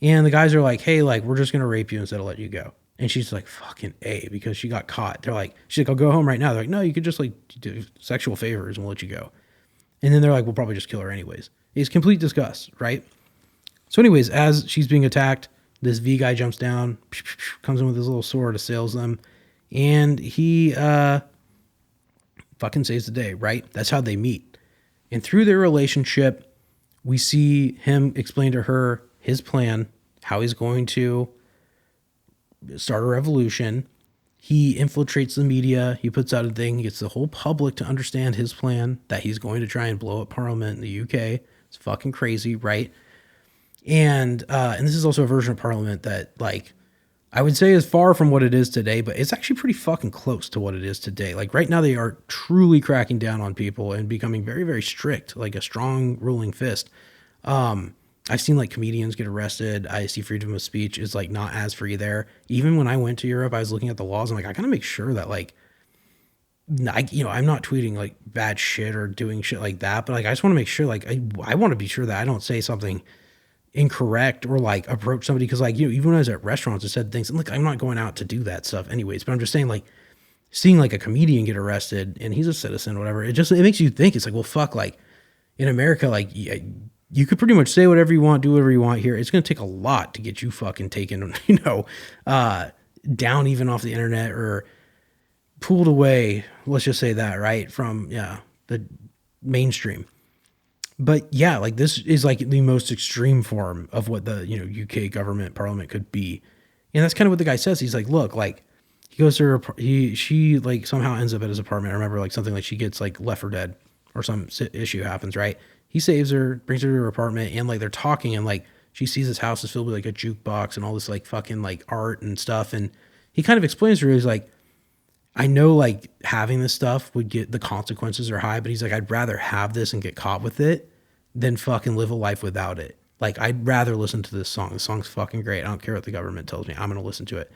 And the guys are like, hey, like, we're just going to rape you instead of let you go. And she's like, fucking A, because she got caught. They're like, she's like, I'll go home right now. They're like, no, you could just like do sexual favors and we'll let you go. And then they're like, we'll probably just kill her anyways. It's complete disgust, right? So anyways, as she's being attacked, this V guy jumps down, comes in with his little sword, assails them. And he, fucking saves the day, right? That's how they meet. And through their relationship, we see him explain to her his plan, how he's going to start a revolution. He infiltrates the media. He puts out a thing. He gets the whole public to understand his plan, that he's going to try and blow up Parliament in the UK. It's fucking crazy, right? And this is also a version of Parliament that, like, I would say is far from what it is today, but it's actually pretty fucking close to what it is today. Like right now they are truly cracking down on people and becoming very, very strict, like a strong ruling fist. I've seen like comedians get arrested. I see freedom of speech is like not as free there. Even when I went to Europe, I was looking at the laws. I'm like, I gotta make sure that like, I'm not tweeting like bad shit or doing shit like that, but like, I just want to make sure, like, I want to be sure that I don't say something incorrect or like approach somebody, because like, even when I was at restaurants, I said things, and look, I'm not going out to do that stuff anyways, but I'm just saying, like, seeing like a comedian get arrested and he's a citizen or whatever, it makes you think. It's like, well, fuck, like in America, like you could pretty much say whatever you want, do whatever you want here. It's going to take a lot to get you fucking taken, down even off the internet or pulled away, let's just say that, right, from the mainstream. But yeah, like this is like the most extreme form of what the, UK government parliament could be. And that's kind of what the guy says. He's like, look, like he goes to her, she like somehow ends up at his apartment. I remember like something like she gets like left for dead or some issue happens, right? He saves her, brings her to her apartment, and like they're talking, and like she sees his house is filled with like a jukebox and all this like fucking like art and stuff. And he kind of explains to her, he's like, I know like having this stuff would get, the consequences are high, but he's like, I'd rather have this and get caught with it than fucking live a life without it. Like, I'd rather listen to this song. The song's fucking great. I don't care what the government tells me. I'm going to listen to it.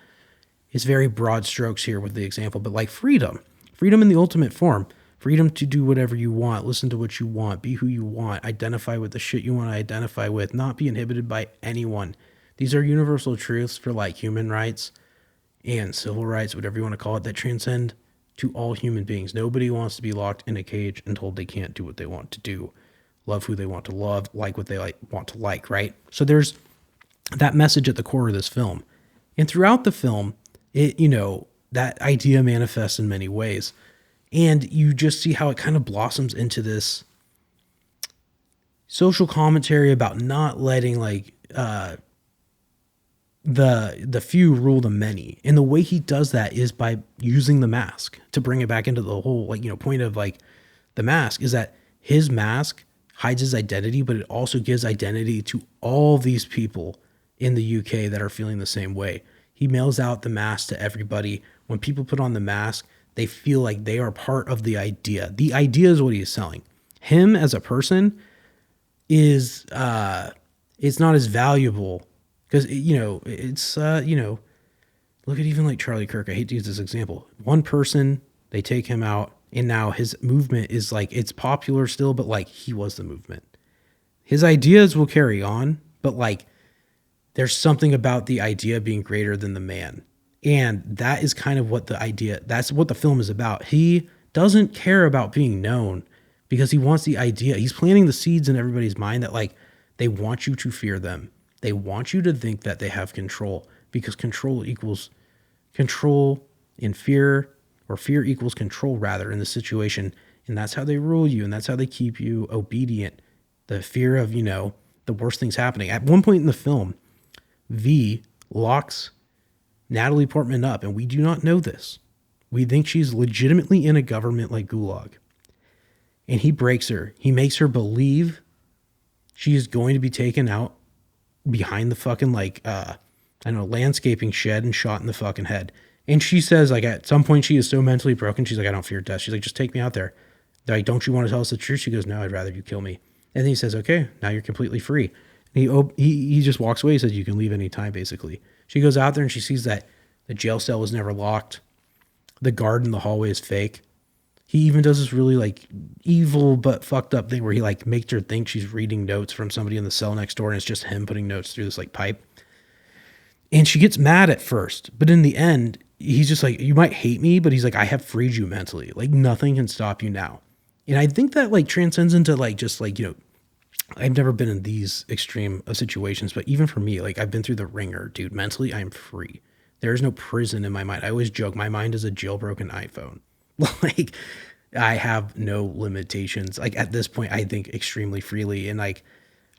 It's very broad strokes here with the example, but like freedom in the ultimate form, freedom to do whatever you want, listen to what you want, be who you want, identify with the shit you want to identify with, not be inhibited by anyone, These are universal truths for like human rights and civil rights, whatever you want to call it, that transcend to all human beings. Nobody wants to be locked in a cage and told they can't do what they want to do, love who they want to love, like what they want to like, right? So there's that message at the core of this film. And throughout the film, it, that idea manifests in many ways. And you just see how it kind of blossoms into this social commentary about not letting the few rule the many. And the way he does that is by using the mask to bring it back into the whole point of the mask is that his mask hides his identity, but it also gives identity to all these people in the UK that are feeling the same way. He mails out the mask to everybody. When people put on the mask, they feel like they are part of the idea. The idea is what he is selling. Him as a person is it's not as valuable because it's look at even like Charlie Kirk. I hate to use this example. One person, they take him out, and now his movement is it's popular still, but he was the movement. His ideas will carry on, but there's something about the idea being greater than the man. And that is kind of what that's what the film is about. He doesn't care about being known because he wants the idea. He's planting the seeds in everybody's mind that they want you to fear them. They want you to think that they have control because control equals control in fear, or fear equals control rather in the situation. And that's how they rule you. And that's how they keep you obedient. The fear of, the worst things happening. At one point in the film, V locks Natalie Portman up, and we do not know this. We think she's legitimately in a government gulag. And he breaks her. He makes her believe she is going to be taken out behind the fucking landscaping shed and shot in the fucking head. And she says at some point she is so mentally broken, she's I don't fear death. She's just take me out there. They're don't you want to tell us the truth? She goes, no, I'd rather you kill me. And then he says, okay, now you're completely free. And he just walks away. He says, you can leave any time, basically. She goes out there and she sees that the jail cell was never locked. The guard in the hallway is fake. He even does this really evil but fucked up thing where he makes her think she's reading notes from somebody in the cell next door, and it's just him putting notes through this pipe. And she gets mad at first, but in the end, he's just you might hate me, but he's I have freed you mentally. Nothing can stop you now. And I think that transcends into I've never been in these extreme of situations, but even for me, I've been through the ringer, dude. Mentally, I'm free. There is no prison in my mind. I always joke, my mind is a jailbroken iPhone. I have no limitations. At this point, I think extremely freely. And I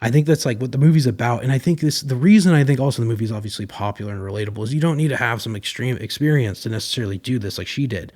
think that's what the movie's about. And I think the reason I think also the movie is obviously popular and relatable is you don't need to have some extreme experience to necessarily do this like she did.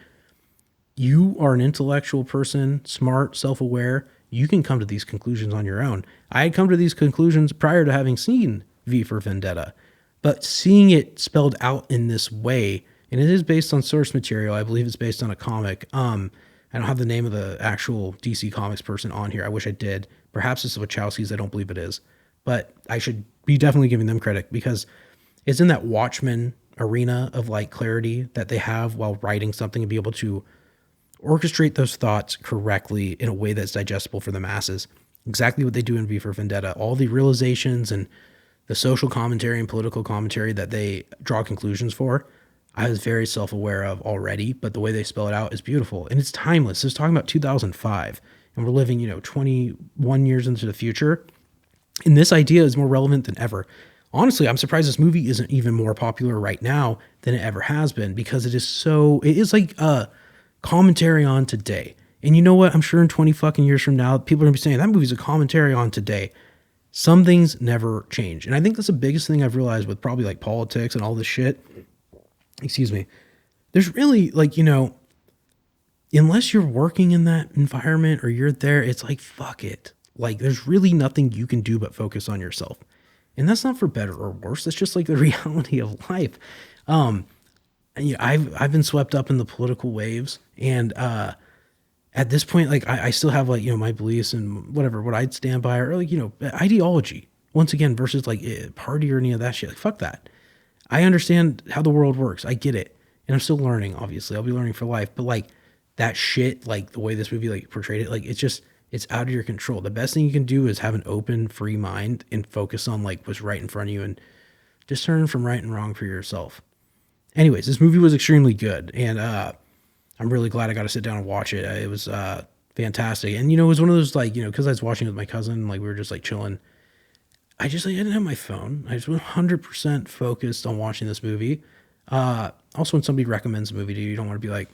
You are an intellectual person, smart, self-aware. You can come to these conclusions on your own. I had come to these conclusions prior to having seen V for Vendetta, but seeing it spelled out in this way, and it is based on source material. I believe it's based on a comic. I don't have the name of the actual DC Comics person on here. I wish I did. Perhaps it's the Wachowskis. I don't believe it is, but I should be definitely giving them credit because it's in that Watchmen arena of clarity that they have while writing something and be able to orchestrate those thoughts correctly in a way that's digestible for the masses. Exactly what they do in V for Vendetta. All the realizations and the social commentary and political commentary that they draw conclusions for, I was very self-aware of already, but the way they spell it out is beautiful. And it's timeless. It's talking about 2005, and we're living, 21 years into the future. And this idea is more relevant than ever. Honestly, I'm surprised this movie isn't even more popular right now than it ever has been because it is a commentary on today. And you know what? I'm sure in 20 fucking years from now, people are going to be saying that movie's a commentary on today. Some things never change. And I think that's the biggest thing I've realized with probably politics and all this shit. Excuse me. There's really unless you're working in that environment or you're there, it's fuck it. There's really nothing you can do but focus on yourself. And that's not for better or worse. That's just the reality of life. I've been swept up in the political waves, and at this point, I still have my beliefs and whatever, what I'd stand by, or ideology once again versus party or any of that shit. Fuck that. I understand how the world works. I get it, and I'm still learning. Obviously, I'll be learning for life. But that shit, the way this movie portrayed it, it's out of your control. The best thing you can do is have an open, free mind and focus on what's right in front of you and discern from right and wrong for yourself. Anyways, this movie was extremely good, and I'm really glad I got to sit down and watch it. It was fantastic, and it was one of those, like, because I was watching it with my cousin, like we were just like chilling. I didn't have my phone. I just was 100% focused on watching this movie. Also, when somebody recommends a movie to you, you don't want to be like,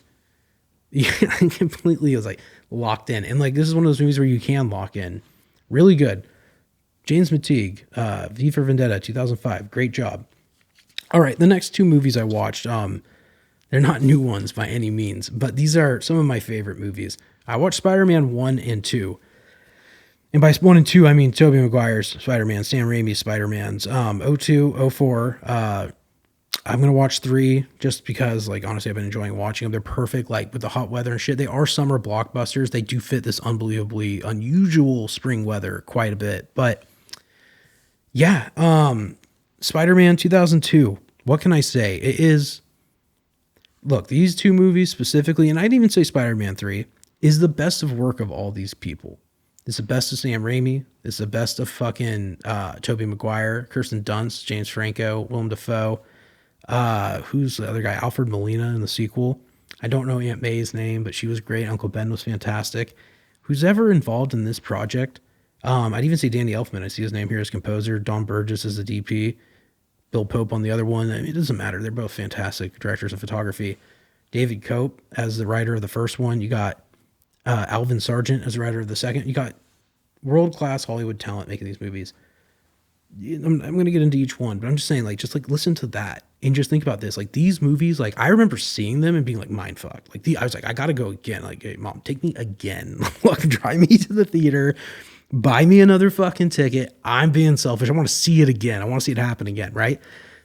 I completely was like locked in, and like this is one of those movies where you can lock in. Really good. James McTeague, V for Vendetta, 2005. Great job. All right, the next two movies I watched, they're not new ones by any means, but these are some of my favorite movies. I watched Spider-Man 1 and 2. And by 1 and 2, I mean Tobey Maguire's Spider-Man, Sam Raimi's Spider-Man's, 02, 04. I'm going to watch 3 just because, like, honestly, I've been enjoying watching them. They're perfect, like, with the hot weather and shit. They are summer blockbusters. They do fit this unbelievably unusual spring weather quite a bit. But, yeah, Spider-Man 2002. What can I say? It is, look, these two movies specifically, and I'd even say Spider-Man 3, is the best of work of all these people. It's the best of Sam Raimi. It's the best of fucking Tobey Maguire, Kirsten Dunst, James Franco, Willem Dafoe. Who's the other guy? Alfred Molina in the sequel. I don't know Aunt May's name, but she was great. Uncle Ben was fantastic. Who's ever involved in this project? I'd even say Danny Elfman. I see his name here as composer. Don Burgess as the DP. Bill Pope on the other one. I mean, it doesn't matter. They're both fantastic directors of photography. David Cope as the writer of the first one. You got Alvin Sargent as the writer of the second. You got world-class Hollywood talent making these movies. I'm going to get into each one, but I'm just saying, like, just like listen to that and just think about this. Like, these movies, like, I remember seeing them and being like mind fucked. Like, I was like, I got to go again. Like, hey, Mom, take me again. Look, drive me to the theater. Buy me another fucking ticket. I'm being selfish. I want to see it again. I want to see it happen again, right?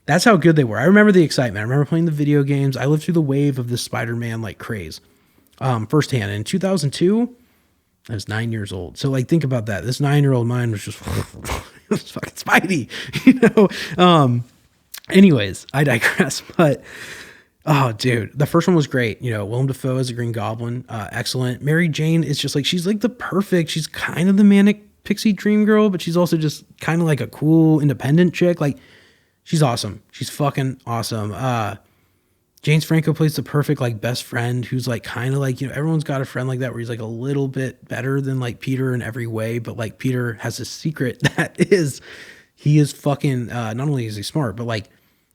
That's how good they were. I remember the excitement. I remember playing the video games. I lived through the wave of this Spider-Man, like, craze firsthand. In 2002, I was 9 years old. So, like, think about that. This 9-year-old mind was just it was fucking Spidey, Anyways, I digress. But, oh, dude, the first one was great. Willem Dafoe as a Green Goblin, excellent. Mary Jane is just like, she's like the perfect, she's kind of the manic pixie dream girl, but she's also just kind of like a cool independent chick. Like, she's awesome. She's fucking awesome. James Franco plays the perfect, like, best friend who's like kind of like, everyone's got a friend like that where he's like a little bit better than like Peter in every way, but like Peter has a secret that is, he is fucking, not only is he smart, but like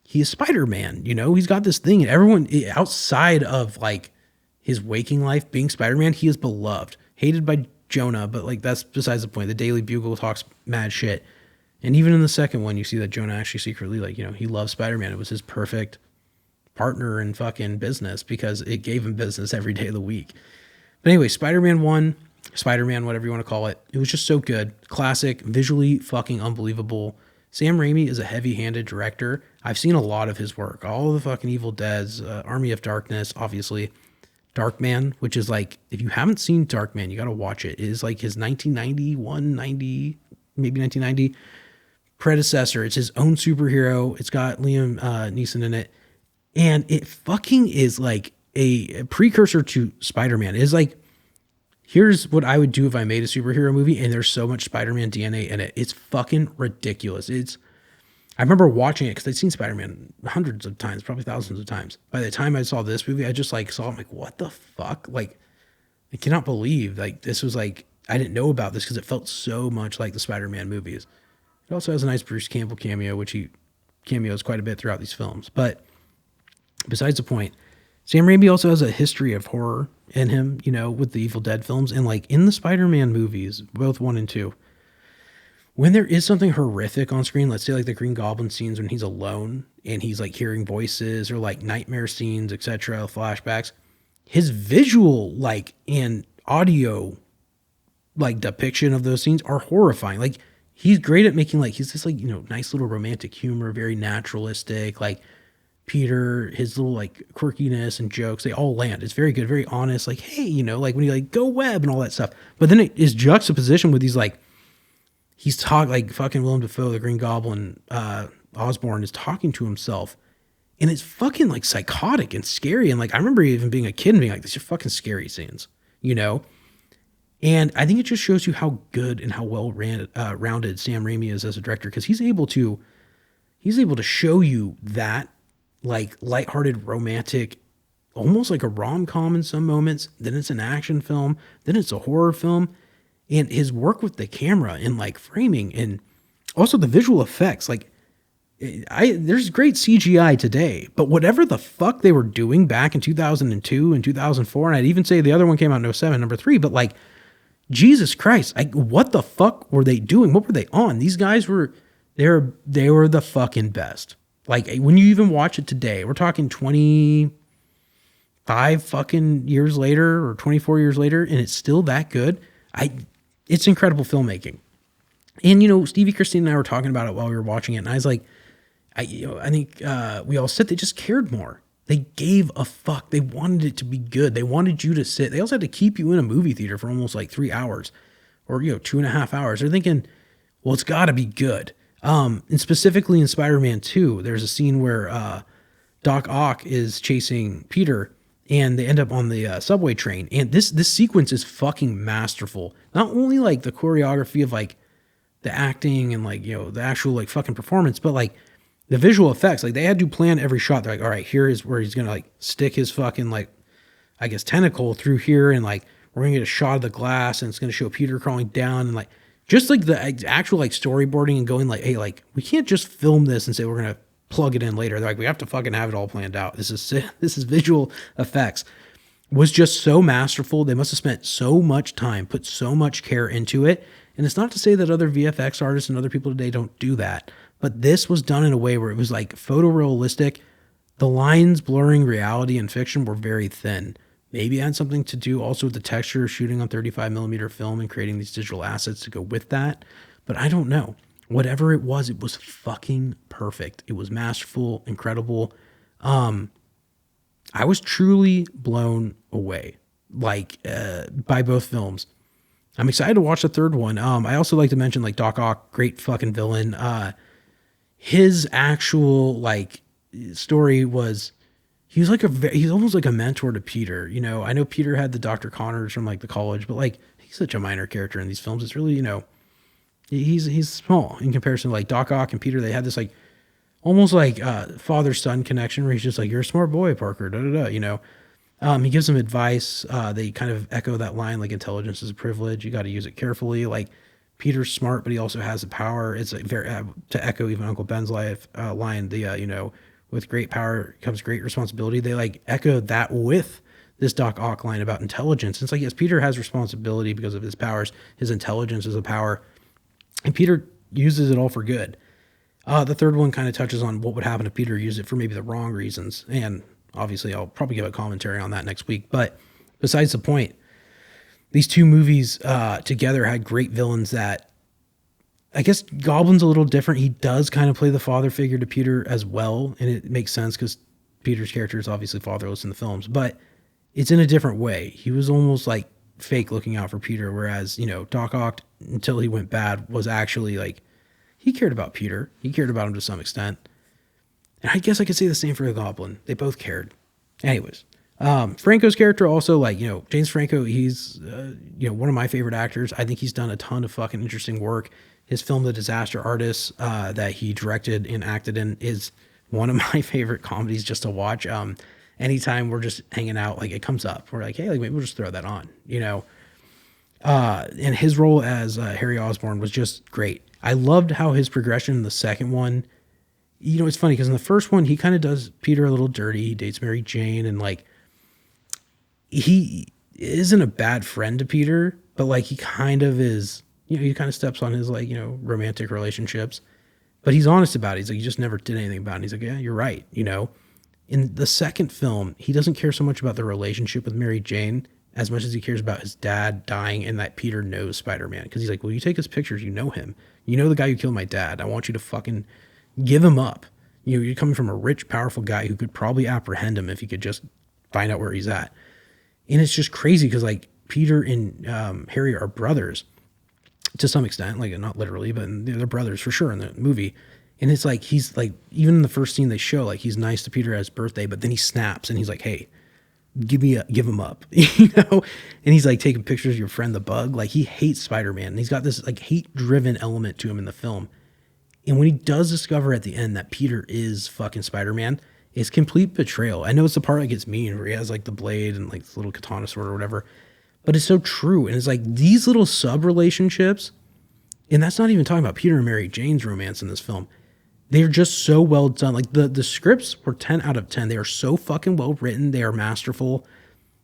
he is Spider-Man, he's got this thing, and everyone outside of like his waking life being Spider-Man, he is beloved, hated by Jonah, but like that's besides the point. The Daily Bugle talks mad shit. And even in the second one, you see that Jonah actually secretly, like, he loves Spider-Man. It was his perfect partner in fucking business because it gave him business every day of the week. But anyway, Spider-Man 1, Spider-Man, whatever you want to call it, it was just so good. Classic, visually fucking unbelievable. Sam Raimi is a heavy-handed director. I've seen a lot of his work. All of the fucking Evil Deads, Army of Darkness, obviously. Darkman, which is like, if you haven't seen Darkman, you got to watch it. It is like his 1991, 90, maybe 1990 predecessor. It's his own superhero. It's got Liam Neeson in it. And it fucking is like a precursor to Spider-Man. It is like, here's what I would do if I made a superhero movie and there's so much Spider-Man DNA in it. It's fucking ridiculous. I remember watching it because I'd seen Spider-Man hundreds of times, probably thousands of times. By the time I saw this movie, I just like saw it. I'm like, what the fuck? Like, I cannot believe like this was like, I didn't know about this because it felt so much like the Spider-Man movies. It also has a nice Bruce Campbell cameo, which he cameos quite a bit throughout these films. But besides the point, Sam Raimi also has a history of horror in him, with the Evil Dead films. And like in the Spider-Man movies, both 1 and 2, when there is something horrific on screen, let's say like the Green Goblin scenes when he's alone and he's like hearing voices, or like nightmare scenes, etc., flashbacks, his visual like and audio like depiction of those scenes are horrifying. Like, he's great at making like, he's this like, nice little romantic humor, very naturalistic, like Peter, his little like quirkiness and jokes, they all land. It's very good, very honest. Like, hey, like when he like go web and all that stuff. But then it is juxtaposition with these like, he's talking like fucking Willem Dafoe, the Green Goblin, Osborn is talking to himself, and it's fucking like psychotic and scary. And like, I remember even being a kid and being like, these are fucking scary scenes, And I think it just shows you how good and how well rounded Sam Raimi is as a director, because he's able to he's able to show you that like lighthearted, romantic, almost like a rom-com in some moments. Then it's an action film. Then it's a horror film. And his work with the camera and like framing and also the visual effects, like there's great CGI today, but whatever the fuck they were doing back in 2002 and 2004, and I'd even say the other one came out in '07, number 3, but like, Jesus Christ, what the fuck were they doing? What were they on? These guys were, they were the fucking best. Like, when you even watch it today, we're talking 25 fucking years later or 24 years later, and it's still that good. It's incredible filmmaking. And, you know, Stevie, Christine, and I were talking about it while we were watching it, and I was like, I think we all said they just cared more. They gave a fuck. They wanted it to be good. They wanted you to sit. They also had to keep you in a movie theater for almost like 3 hours or, 2.5 hours. They're thinking, well, it's got to be good. And specifically in Spider-Man 2, there's a scene where Doc Ock is chasing Peter and they end up on the subway train. And this sequence is fucking masterful. Not only like the choreography of like the acting and like, the actual like fucking performance, but like the visual effects. Like they had to plan every shot. They're like, all right, here is where he's going to like stick his fucking like, I guess, tentacle through here. And like, we're going to get a shot of the glass and it's going to show Peter crawling down and like, just like the actual like storyboarding and going like, hey, like we can't just film this and say we're going to plug it in later. They're like, we have to fucking have it all planned out. This is visual effects. Was just so masterful. They must have spent so much time, put so much care into it. And it's not to say that other VFX artists and other people today don't do that, but this was done in a way where it was like photorealistic. The lines blurring reality and fiction were very thin. Maybe it had something to do also with the texture of shooting on 35 millimeter film and creating these digital assets to go with that. But I don't know. Whatever it was fucking perfect. It was masterful, incredible. I was truly blown away, like, by both films. I'm excited to watch the third one. I also like to mention like Doc Ock, great fucking villain. His actual like story was, he's almost like a mentor to Peter. I know Peter had the Dr. Connors from like the college, but like he's such a minor character in these films. It's really, he's small in comparison to like Doc Ock and Peter. They had this like almost like father-son connection where he's just like, you're a smart boy, Parker, he gives them advice. They kind of echo that line, like intelligence is a privilege. You got to use it carefully. Like Peter's smart, but he also has the power. It's like very, to echo even Uncle Ben's line, with great power comes great responsibility. They like echo that with this Doc Ock line about intelligence. It's like, yes, Peter has responsibility because of his powers. His intelligence is a power, and Peter uses it all for good. The third one kind of touches on what would happen if Peter used it for maybe the wrong reasons. And obviously I'll probably give a commentary on that next week. But besides the point, these two movies together had great villains that, I guess Goblin's a little different. He does kind of play the father figure to Peter as well. And it makes sense because Peter's character is obviously fatherless in the films, but it's in a different way. He was almost like fake looking out for Peter. Whereas, Doc Ock, until he went bad, was actually like, he cared about Peter. He cared about him to some extent. And I guess I could say the same for the Goblin. They both cared. Anyways, Franco's character also, like, James Franco, he's, one of my favorite actors. I think he's done a ton of fucking interesting work. His film, The Disaster Artist, that he directed and acted in, is one of my favorite comedies just to watch. Anytime we're just hanging out, like it comes up, we're like, hey, like, maybe we'll just throw that on, and his role as Harry Osborn was just great. I loved how his progression in the second one, it's funny because in the first one, he kind of does Peter a little dirty. He dates Mary Jane and like, he isn't a bad friend to Peter, but like he kind of is, he kind of steps on his like, romantic relationships, but he's honest about it. He's like, he just never did anything about it. And he's like, yeah, you're right. In the second film, he doesn't care so much about the relationship with Mary Jane as much as he cares about his dad dying and that Peter knows Spider-Man. Cause he's like, well, you take his pictures, you know him, the guy who killed my dad. I want you to fucking give him up. You're coming from a rich, powerful guy who could probably apprehend him if he could just find out where he's at. And it's just crazy because like Peter and Harry are brothers to some extent, like not literally, but they're brothers for sure in the movie. And it's like, he's like, even in the first scene they show, like he's nice to Peter at his birthday, but then he snaps and he's like, hey, give him up, and he's like taking pictures of your friend, the bug. Like he hates Spider-Man and he's got this like hate driven element to him in the film. And when he does discover at the end that Peter is fucking Spider-Man, it's complete betrayal. I know it's the part that gets mean where he has like the blade and like the little katana sword or whatever, but it's so true. And it's like these little sub relationships, and that's not even talking about Peter and Mary Jane's romance in this film. They're just so well done. Like the scripts were 10 out of 10. They are so fucking well written. They are masterful.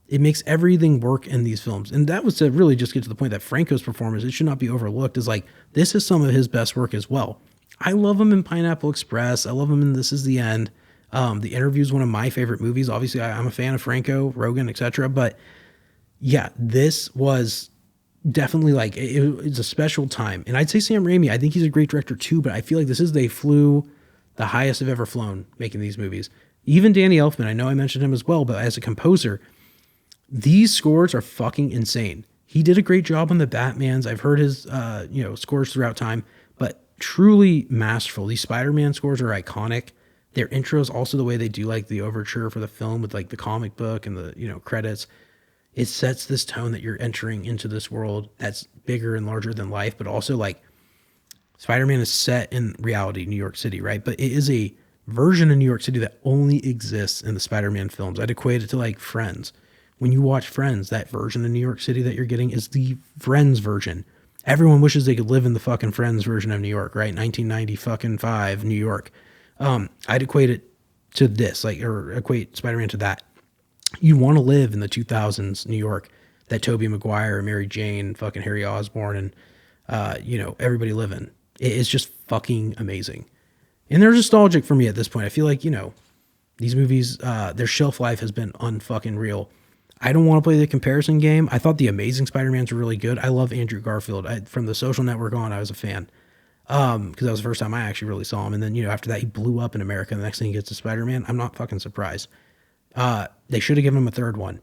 It makes everything work in these films. And that was to really just get to the point that Franco's performance, it should not be overlooked, is like, this is some of his best work as well. I love him in Pineapple Express. I love him in This Is the End. The Interview is one of my favorite movies. Obviously, I'm a fan of Franco, Rogan, etc. But yeah, this was definitely like, it's a special time. And I'd say Sam Raimi, I think he's a great director too, but I feel like they flew the highest they've ever flown making these movies. Even Danny Elfman, I know I mentioned him as well, but as a composer, these scores are fucking insane. He did a great job on the Batmans. I've heard his scores throughout time, but truly masterful. These Spider-Man scores are iconic. Their intros, also the way they do like the overture for the film with like the comic book and the credits, it sets this tone that you're entering into this world that's bigger and larger than life, but also like Spider-Man is set in reality, New York City, right? But it is a version of New York City that only exists in the Spider-Man films. I'd equate it to like Friends. When you watch Friends, that version of New York City that you're getting is the Friends version. Everyone wishes they could live in the fucking Friends version of New York, right? 1995 New York. I'd equate it to this, or equate Spider-Man to that. You want to live in the 2000s New York that Tobey Maguire, Mary Jane, fucking Harry Osborn, and everybody live in. It's just fucking amazing. And they're nostalgic for me at this point. I feel like, these movies, their shelf life has been unfucking real. I don't want to play the comparison game. I thought the Amazing Spider-Mans were really good. I love Andrew Garfield. From The Social Network on, I was a fan. Because that was the first time I actually really saw him. And then, after that, he blew up in America. The next thing he gets to Spider-Man. I'm not fucking surprised. They should have given him a third one.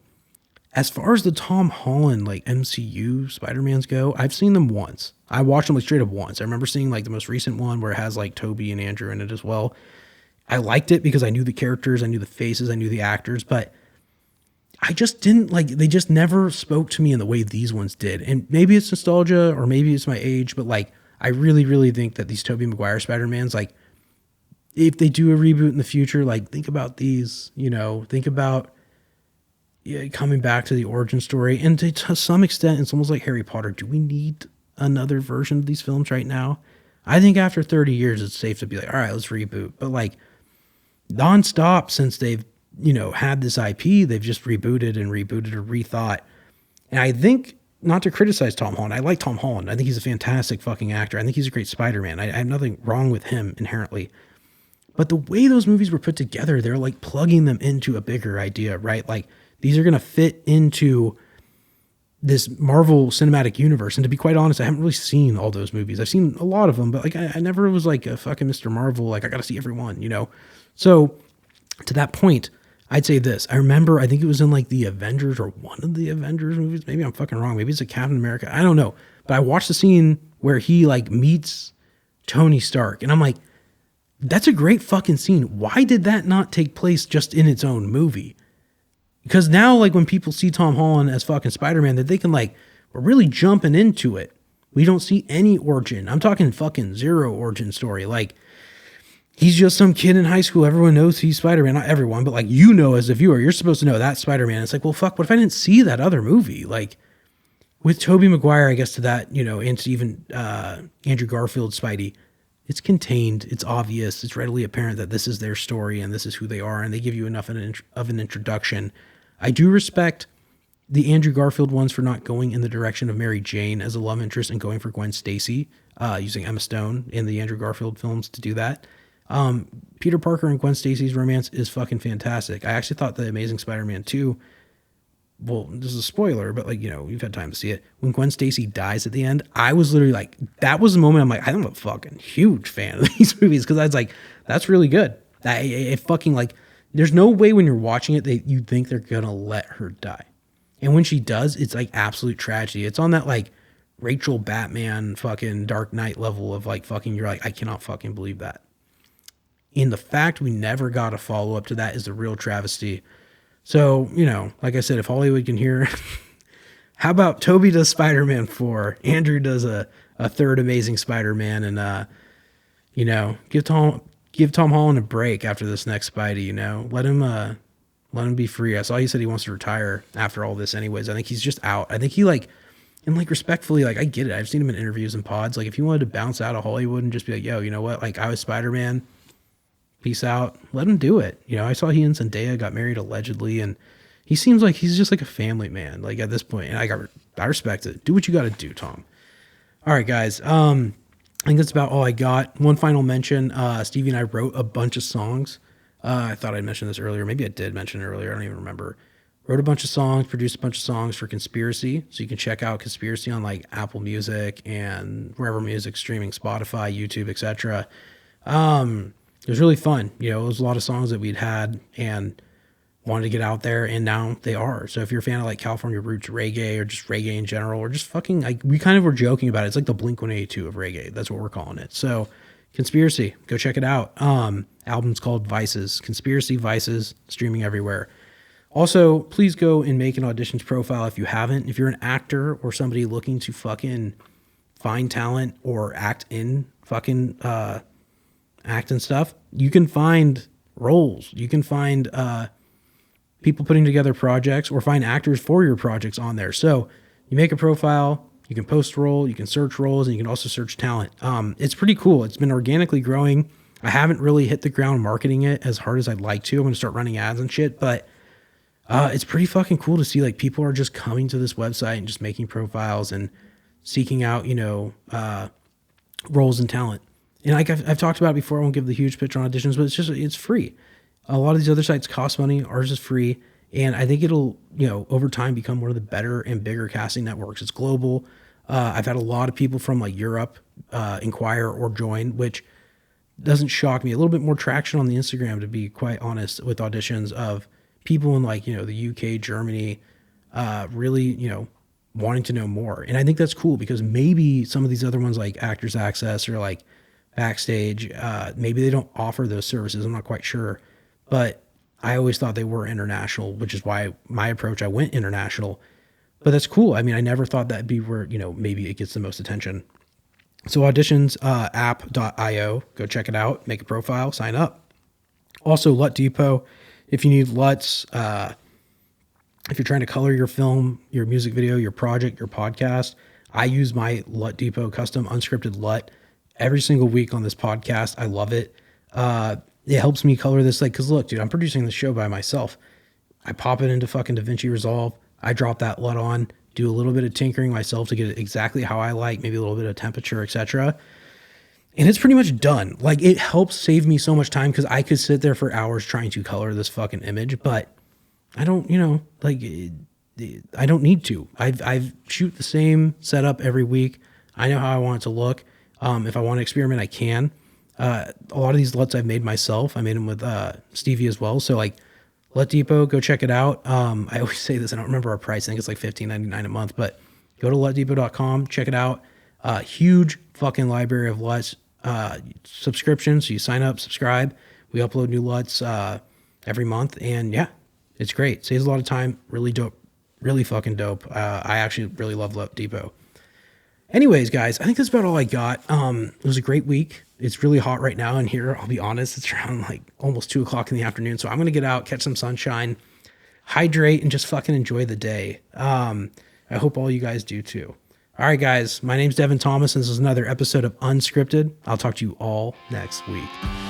As far as the Tom Holland, MCU Spider-Mans go, I've seen them once. I watched them straight up once. I remember seeing the most recent one where it has Toby and Andrew in it as well. I liked it because I knew the characters, I knew the faces, I knew the actors, but I just didn't they just never spoke to me in the way these ones did. And maybe it's nostalgia or maybe it's my age, but I really, really think that these Tobey Maguire Spider-Mans, if they do a reboot in the future, think about these, think about coming back to the origin story. And to some extent, it's almost like Harry Potter. Do we need another version of these films right now? I think after 30 years, it's safe to be all right, let's reboot. But nonstop since they've, had this IP, they've just rebooted or rethought. And I think, not to criticize Tom Holland, I like Tom Holland. I think he's a fantastic fucking actor. I think he's a great Spider-Man. I have nothing wrong with him inherently. But the way those movies were put together, they're plugging them into a bigger idea, right? These are going to fit into this Marvel Cinematic Universe. And to be quite honest, I haven't really seen all those movies. I've seen a lot of them, but I never was a fucking Mr. Marvel. I got to see every one, So to that point, I'd say this. I remember, I think it was in the Avengers or one of the Avengers movies. Maybe I'm fucking wrong. Maybe it's a Captain America. I don't know. But I watched the scene where he meets Tony Stark. And I'm that's a great fucking scene. Why did that not take place just in its own movie? Because now, when people see Tom Holland as fucking Spider-Man, that they can we're really jumping into it. We don't see any origin. I'm talking fucking zero origin story. He's just some kid in high school. Everyone knows he's Spider-Man. Not everyone, but as a viewer, you're supposed to know that's Spider-Man. It's well, fuck, what if I didn't see that other movie? With Tobey Maguire, I guess to that, and to even Andrew Garfield's Spidey, it's contained, it's obvious, it's readily apparent that this is their story and this is who they are, and they give you enough of an introduction. I do respect the Andrew Garfield ones for not going in the direction of Mary Jane as a love interest and going for Gwen Stacy, using Emma Stone in the Andrew Garfield films to do that. Peter Parker and Gwen Stacy's romance is fucking fantastic. I actually thought the Amazing Spider-Man 2, well, this is a spoiler, but you've had time to see it. When Gwen Stacy dies at the end, I was literally that was the moment I'm I'm a fucking huge fan of these movies, because I was that's really good. It fucking there's no way when you're watching it that you think they're gonna let her die. And when she does, it's absolute tragedy. It's on that Rachel Batman fucking Dark Knight level of fucking, you're I cannot fucking believe that. And the fact we never got a follow-up to that is the real travesty. So, like I said, if Hollywood can hear, how about Toby does Spider-Man 4, Andrew does a third Amazing Spider-Man, and, You know, give Tom Holland a break after this next Spidey. You know, let him be free. I saw he said he wants to retire after all this. Anyways, I think he's just out. I think he like, and like respectfully, like I get it. I've seen him in interviews and pods. Like if he wanted to bounce out of Hollywood and just be like, yo, you know what? Like I was Spider-Man. Peace out. Let him do it. You know, I saw he and Zendaya got married allegedly, and he seems like he's just like a family man. Like at this point, and I respect it. Do what you got to do, Tom. All right, guys. I think that's about all I got. One final mention. Stevie and I wrote a bunch of songs. I thought I'd mentioned this earlier. Maybe I did mention it earlier. I don't even remember. Wrote a bunch of songs, produced a bunch of songs for Conspiracy. So you can check out Conspiracy on like Apple Music and wherever music streaming, Spotify, YouTube, etc. It was really fun. You know, it was a lot of songs that we'd had and wanted to get out there, and now they are. So if you're a fan of like California roots reggae or just reggae in general, or just fucking like, we kind of were joking about it. It's like the Blink-182 of reggae. That's what we're calling it. So Conspiracy, go check it out. Album's called Vices. Conspiracy Vices, streaming everywhere. Also, please go and make an auditions profile if you haven't. If you're an actor or somebody looking to fucking find talent or act in fucking act and stuff, you can find roles. You can find people putting together projects or find actors for your projects on there. So you make a profile, you can post role, you can search roles, and you can also search talent. It's pretty cool. It's been organically growing. I haven't really hit the ground marketing it as hard as I'd like to. I'm going to start running ads and shit, but it's pretty fucking cool to see like people are just coming to this website and just making profiles and seeking out, you know, roles and talent. And like I've talked about it before, I won't give the huge pitch on auditions, but it's free. A lot of these other sites cost money. Ours is free. And I think it'll, you know, over time become one of the better and bigger casting networks. It's global. I've had a lot of people from like Europe inquire or join, which doesn't shock me. A little bit more traction on the Instagram, to be quite honest, with auditions of people in like, you know, the UK, Germany, really, you know, wanting to know more. And I think that's cool because maybe some of these other ones like Actors Access or like Backstage, maybe they don't offer those services. I'm not quite sure, but I always thought they were international, which is why my approach, I went international. But that's cool. I mean, I never thought that'd be where, you know, maybe it gets the most attention. So auditions, app.io, go check it out, make a profile, sign up. Also LUT Depot, if you need LUTs, if you're trying to color your film, your music video, your project, your podcast, I use my LUT Depot custom unscripted LUT every single week on this podcast. I love it. It helps me color this, like, cause look, dude, I'm producing this show by myself. I pop it into fucking DaVinci Resolve. I drop that LUT on, do a little bit of tinkering myself to get it exactly how I like, maybe a little bit of temperature, etc. And it's pretty much done. Like, it helps save me so much time because I could sit there for hours trying to color this fucking image, but I don't, you know, like, I don't need to. I've shoot the same setup every week. I know how I want it to look. If I want to experiment, I can. A lot of these LUTs I've made myself. I made them with Stevie as well. So like LUT Depot, go check it out. I always say this, I don't remember our price. I think it's like $15.99 a month, but go to lutdepot.com, check it out. Huge fucking library of LUTs, subscriptions. So you sign up, subscribe. We upload new LUTs every month, and yeah, it's great. Saves a lot of time. Really dope. Really fucking dope. I actually really love LUT Depot. Anyways, guys, I think that's about all I got. It was a great week. It's really hot right now in here. I'll be honest. It's around like almost 2:00 in the afternoon. So I'm going to get out, catch some sunshine, hydrate, and just fucking enjoy the day. I hope all you guys do too. All right, guys, my name's Devin Thomas, and this is another episode of Unscripted. I'll talk to you all next week.